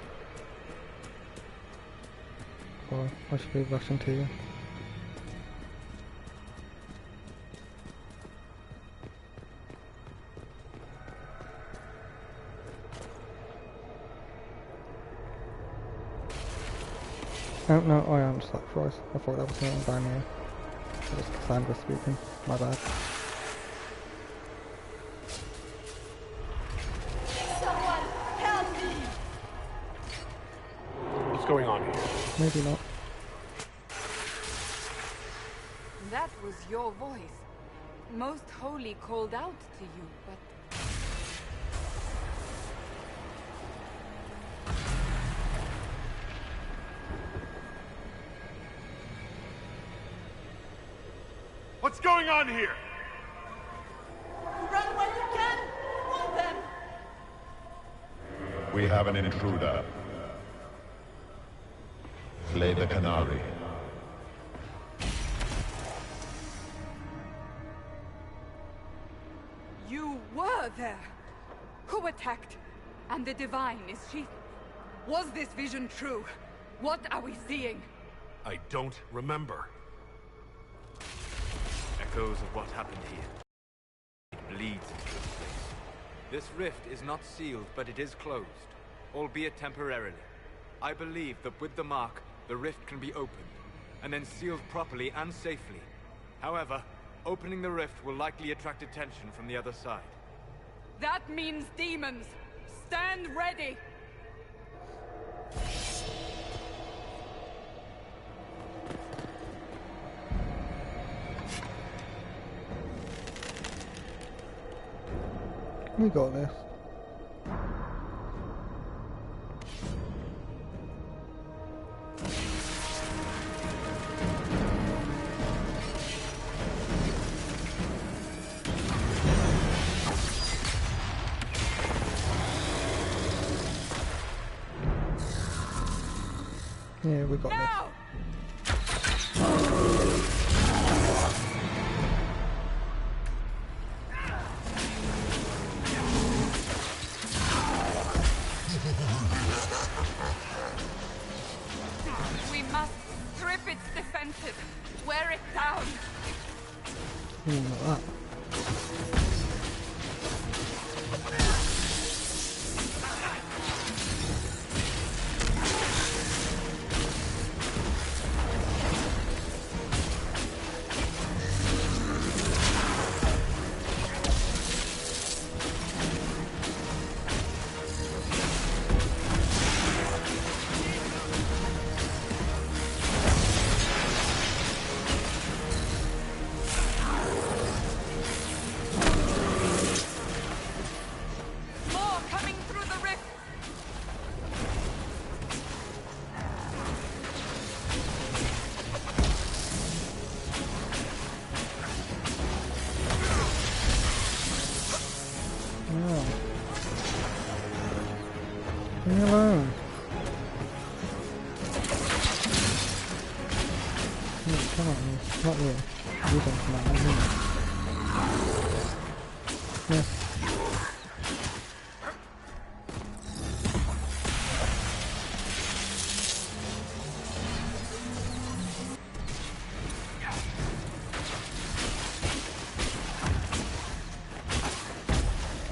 Well, I should be rushing to you. Oh no, I am sacrifice. I thought that was someone down here. That was Cassandra speaking. My bad. Someone help me! What's going on here? Maybe not. That was your voice. Most Holy called out to you, but... What's going on here? Run when you can! Hold them! We have an intruder. Slay the Canary. You were there! Who attacked? And the Divine, is she... Was this vision true? What are we seeing? I don't remember. Echoes of what happened here. It bleeds into this place. This rift is not sealed, but it is closed, albeit temporarily. I believe that with the mark, the rift can be opened, and then sealed properly and safely. However, opening the rift will likely attract attention from the other side. That means demons! Stand ready! We got this. Yeah, we got this. We must strip its defenses. Wear it down. Like that. More coming through the rift. No. Leave me alone. No, come on, not you. You don't come at me. Yes.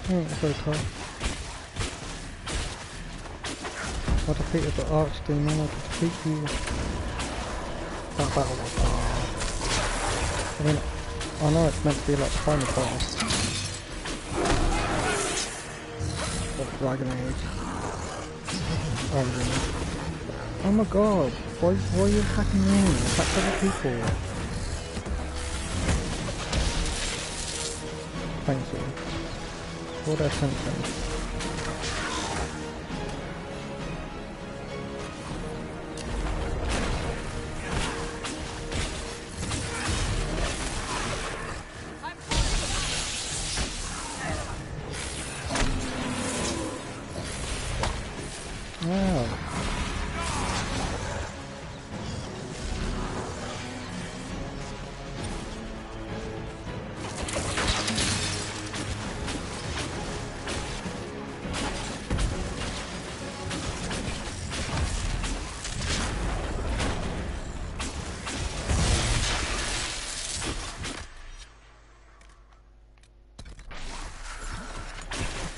Oh, it's very tough. I defeated the Archdemon, I defeat you. That battle was hard. I mean, I know it's meant to be like the final boss of Dragon Age. Oh my god, why are you attacking me? Attack other people. Thank you. For their attention. Wow.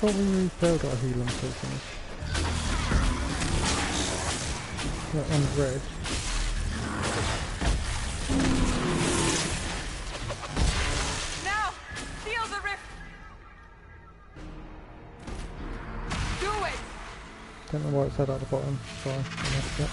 I thought we refilled our healing potions. Like on red. Now, seal the rift. Do it. Don't know what it said at the bottom. Sorry, I missed it.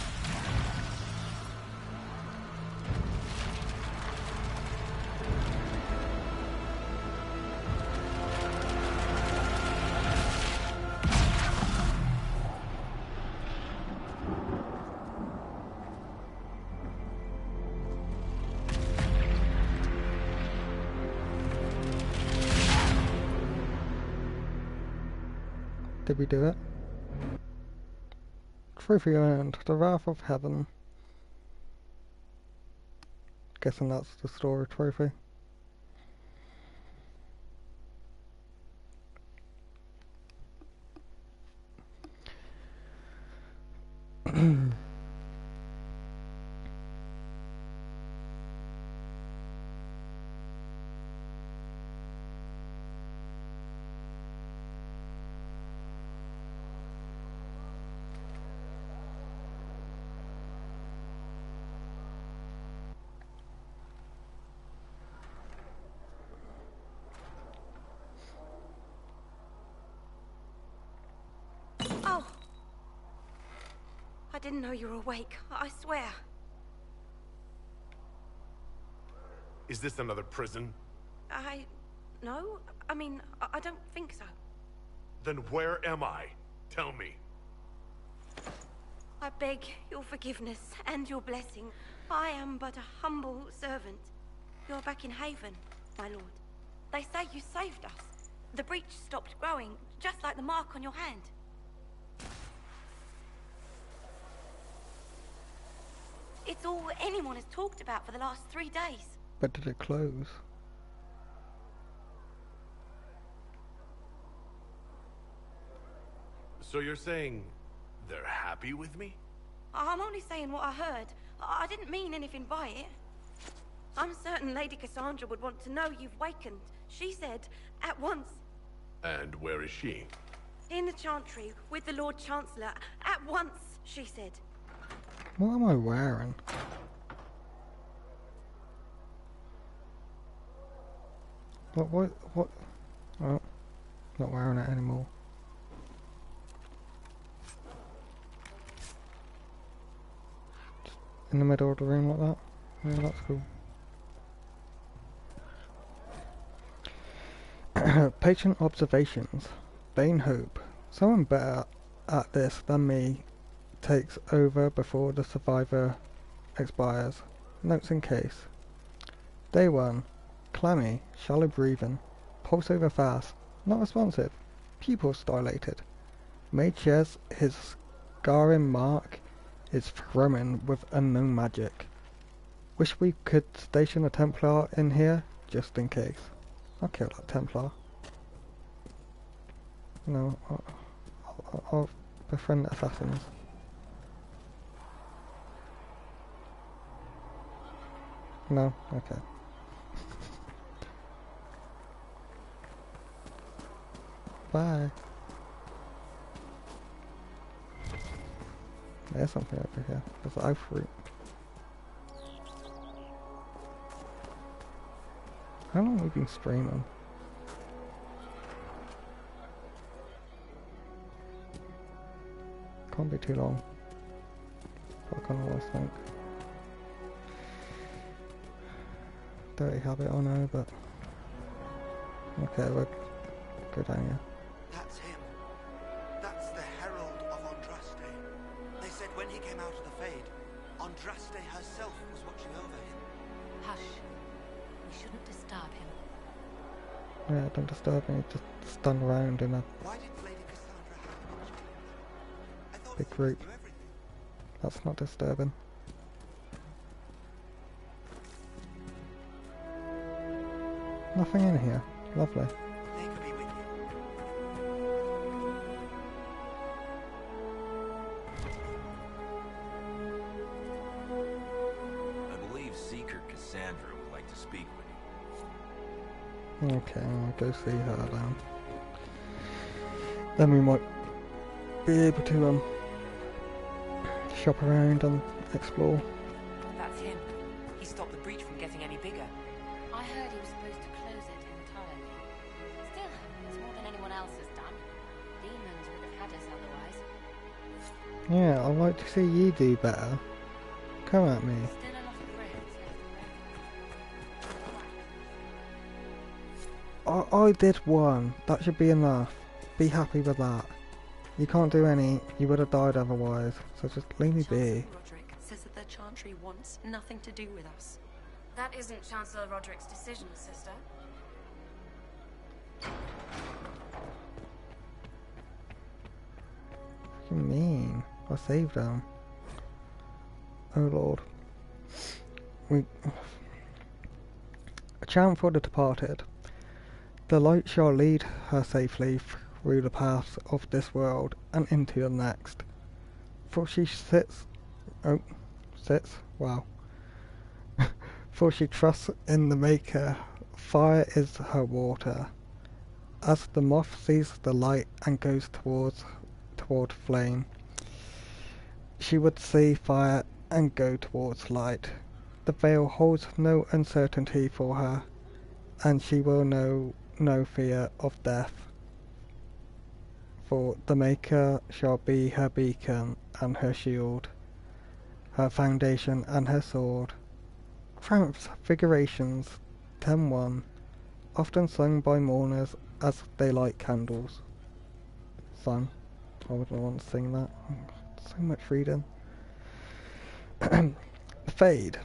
Did we do it? Trophy earned. The Wrath of Heaven. Guessing that's the story trophy. I didn't know you were awake. I swear. Is this another prison? No. I mean, I don't think so. Then where am I? Tell me. I beg your forgiveness and your blessing. I am but a humble servant. You're back in Haven, my lord. They say you saved us. The breach stopped growing, just like the mark on your hand. It's all anyone has talked about for the last 3 days. But did it close? So you're saying they're happy with me? I'm only saying what I heard. I didn't mean anything by it. I'm certain Lady Cassandra would want to know you've wakened. She said, at once. And where is she? In the Chantry, with the Lord Chancellor. At once, she said. What am I wearing? What? Oh, not wearing it anymore. Just in the middle of the room like that? Yeah, that's cool. Patient observations. Vain hope. Someone better at this than me takes over before the survivor expires. Notes in case. Day 1. Clammy, shallow breathing, pulse over fast, not responsive, pupils dilated. Mage shares his scarring mark is thrown with unknown magic. Wish we could station a Templar in here, just in case. I'll kill that Templar. No, I'll befriend assassins. No? Okay. Bye. There's something over here. There's an oak fruit. How long have we been streaming? Can't be too long. But I kind of always think. Dirty habit, I know, but... Okay, we'll go down here. That's him. That's the Herald of Andraste. They said when he came out of the Fade, Andraste herself was watching over him. Hush. We shouldn't disturb him. Yeah, don't disturb me, just stand around in a Why did Lady Cassandra have to mention it? I thought big she group. knew everything. That's not disturbing. Nothing in here. Lovely. They could be with you. I believe Seeker Cassandra would like to speak with you. Okay, I'll go see her then. Then we might be able to shop around and explore. The Yeah, I'd like to see you do better. Come at me. I did one. That should be enough. Be happy with that. You can't do any. You would have died otherwise. So just leave me be. Roderick says that the Chantry wants nothing to do with us. That isn't Chancellor Roderick's decision, sister. What do you mean? I saved them. Oh lord. A chant for the departed. The light shall lead her safely through the paths of this world and into the next. For she wow. For she trusts in the Maker, fire is her water. As the moth sees the light and goes toward flame, she would see fire and go towards light. The veil holds no uncertainty for her, and she will know no fear of death. For the Maker shall be her beacon and her shield, her foundation and her sword. Transfigurations 10:1, often sung by mourners as they light candles. Sung. I wouldn't want to sing that. So much reading. Fade.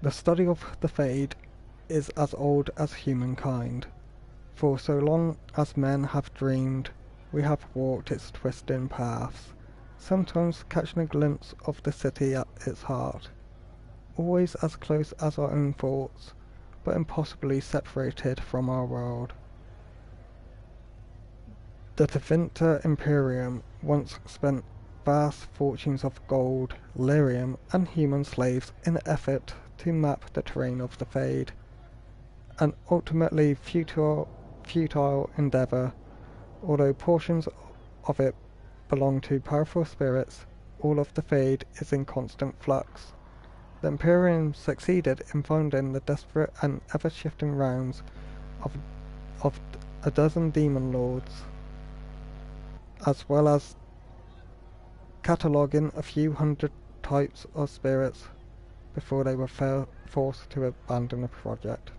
The study of the Fade is as old as humankind. For so long as men have dreamed, we have walked its twisting paths, sometimes catching a glimpse of the city at its heart, always as close as our own thoughts, but impossibly separated from our world. The Tevinter Imperium once spent vast fortunes of gold, lyrium, and human slaves in an effort to map the terrain of the Fade, an ultimately futile endeavour. Although portions of it belong to powerful spirits, all of the Fade is in constant flux. The Imperium succeeded in finding the desperate and ever-shifting rounds of a dozen demon lords, as well as cataloguing a few hundred types of spirits before they were forced to abandon the project.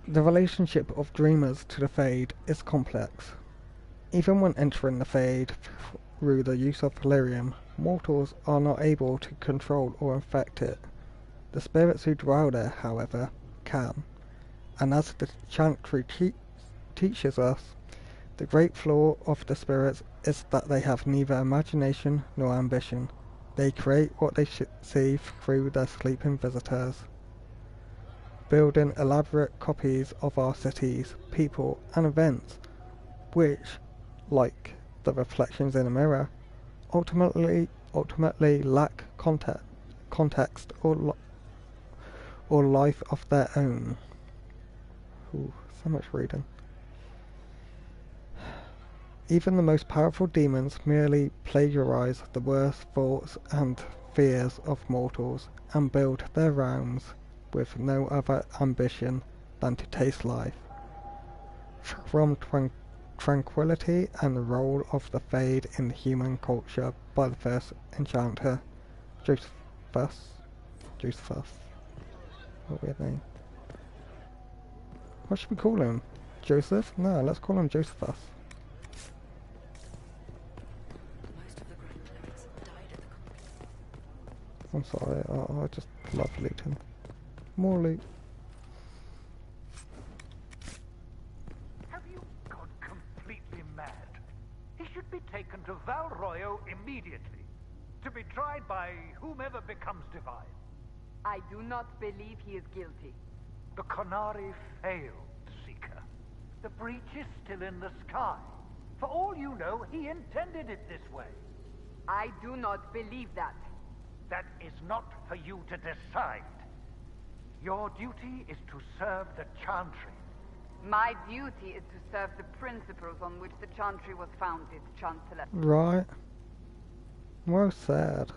The relationship of dreamers to the Fade is complex. Even when entering the Fade through the use of lyrium, mortals are not able to control or infect it. The spirits who dwell there, however, can, and as the Chantry teaches us, the great flaw of the spirits is that they have neither imagination nor ambition. They create what they see through their sleeping visitors, building elaborate copies of our cities, people, and events, which, like the reflections in a mirror, ultimately lack context or life of their own. Ooh, so much reading. Even the most powerful demons merely plagiarize the worst thoughts and fears of mortals and build their realms with no other ambition than to taste life. From tranquility and the role of the Fade in human culture by the first enchanter, Josephus. What a weird name. What should we call him? Joseph? No, let's call him Josephus. I'm sorry, I just love looting. More loot. Have you gone completely mad? He should be taken to Val Royo immediately, to be tried by whomever becomes divine. I do not believe he is guilty. The Qunari failed, Seeker. The breach is still in the sky. For all you know, he intended it this way. I do not believe that. That is not for you to decide. Your duty is to serve the Chantry. My duty is to serve the principles on which the Chantry was founded, Chancellor. Right. Well said.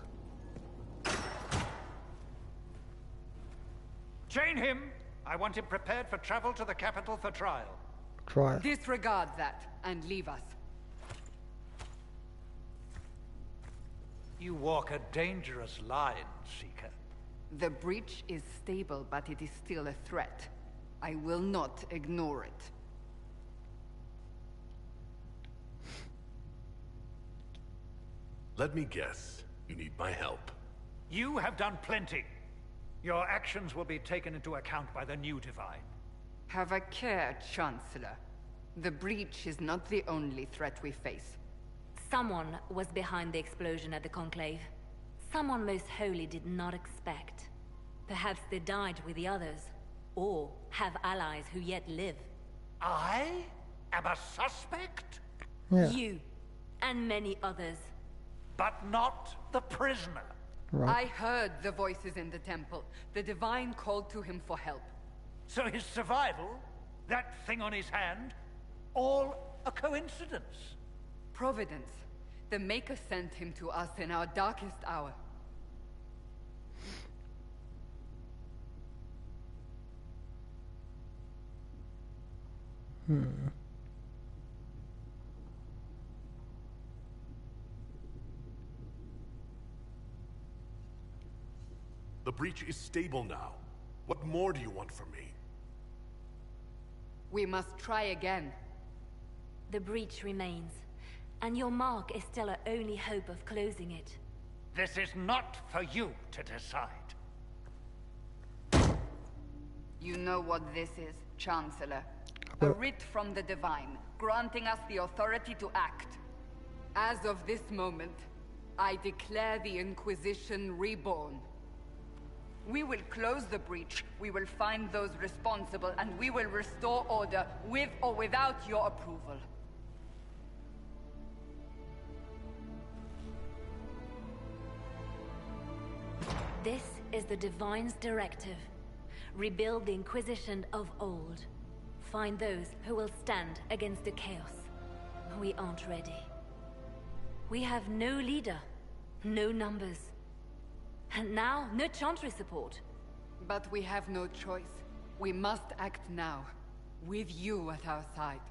Chain him! I want him prepared for travel to the capital for trial. Try it. Disregard that and leave us. You walk a dangerous line, Seeker. The breach is stable, but it is still a threat. I will not ignore it. Let me guess. You need my help. You have done plenty. Your actions will be taken into account by the new Divine. Have a care, Chancellor. The breach is not the only threat we face. Someone was behind the explosion at the Conclave. Someone most holy did not expect. Perhaps they died with the others, or have allies who yet live. I am a suspect? Yeah. You, and many others. But not the prisoner. Right. I heard the voices in the temple. The Divine called to him for help. So his survival, that thing on his hand, all a coincidence? Providence. The Maker sent him to us in our darkest hour. The breach is stable now. What more do you want from me? We must try again. The breach remains, and your mark is still our only hope of closing it. This is not for you to decide. You know what this is, Chancellor. A writ from the Divine, granting us the authority to act. As of this moment, I declare the Inquisition reborn. We will close the breach, we will find those responsible, and we will restore order, with or without your approval. This is the Divine's directive. Rebuild the Inquisition of old. Find those who will stand against the chaos. We aren't ready. We have no leader, no numbers. And now, no Chantry support. But we have no choice. We must act now, with you at our side.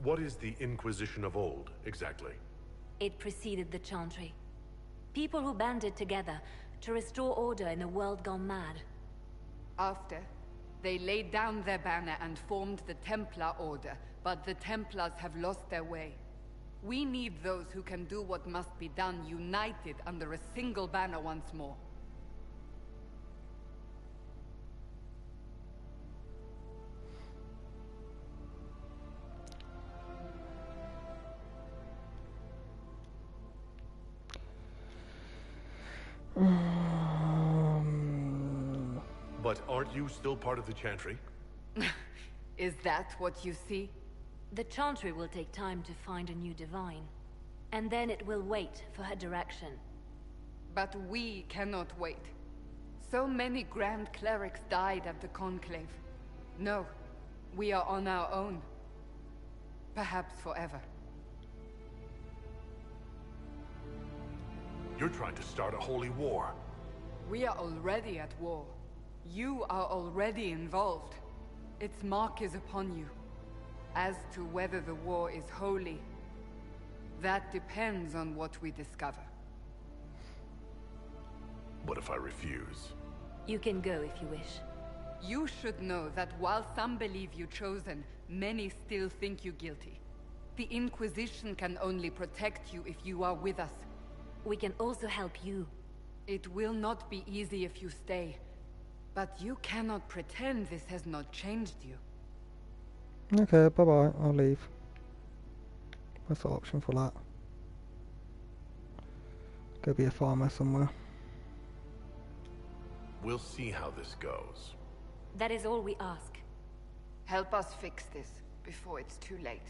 What is the Inquisition of old, exactly? It preceded the Chantry. People who banded together to restore order in a world gone mad. After, they laid down their banner and formed the Templar Order, but the Templars have lost their way. We need those who can do what must be done, united under a single banner once more. But aren't you still part of the Chantry? Is that what you see? The Chantry will take time to find a new Divine. And then it will wait for her direction. But we cannot wait. So many Grand Clerics died at the Conclave. No, we are on our own. Perhaps forever. You're trying to start a holy war. We are already at war. You are already involved. Its mark is upon you. As to whether the war is holy, that depends on what we discover. What if I refuse? You can go if you wish. You should know that while some believe you chosen, many still think you guilty. The Inquisition can only protect you if you are with us. We can also help you. It will not be easy if you stay. But you cannot pretend this has not changed you. Okay, bye-bye. I'll leave. What's the option for that? Go be a farmer somewhere. We'll see how this goes. That is all we ask. Help us fix this before it's too late.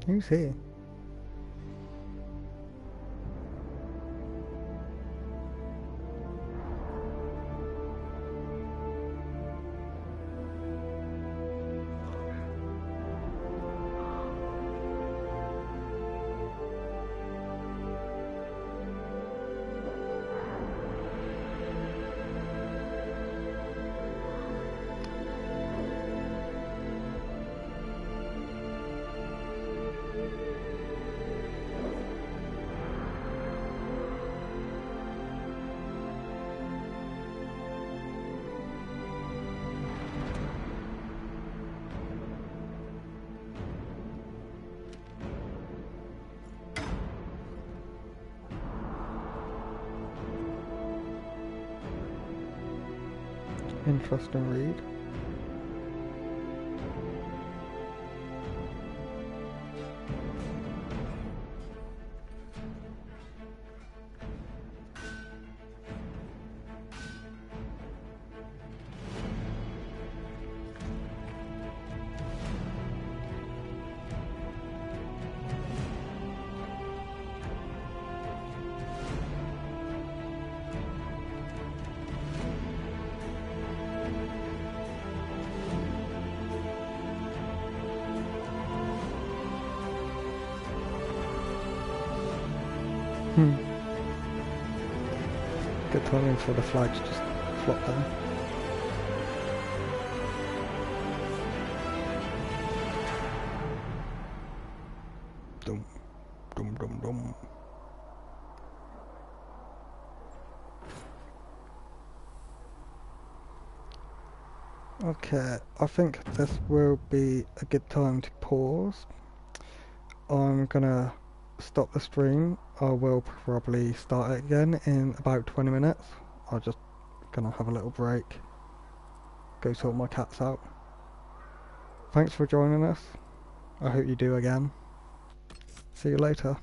Who's here? Interesting read. Good timing for the flag to just flop down. Dum, dum, dum, dum. Okay, I think this will be a good time to pause. I'm gonna stop the stream. I will probably start it again in about 20 minutes. I'm just gonna have a little break, go sort my cats out. Thanks for joining us. I hope you do again. See you later.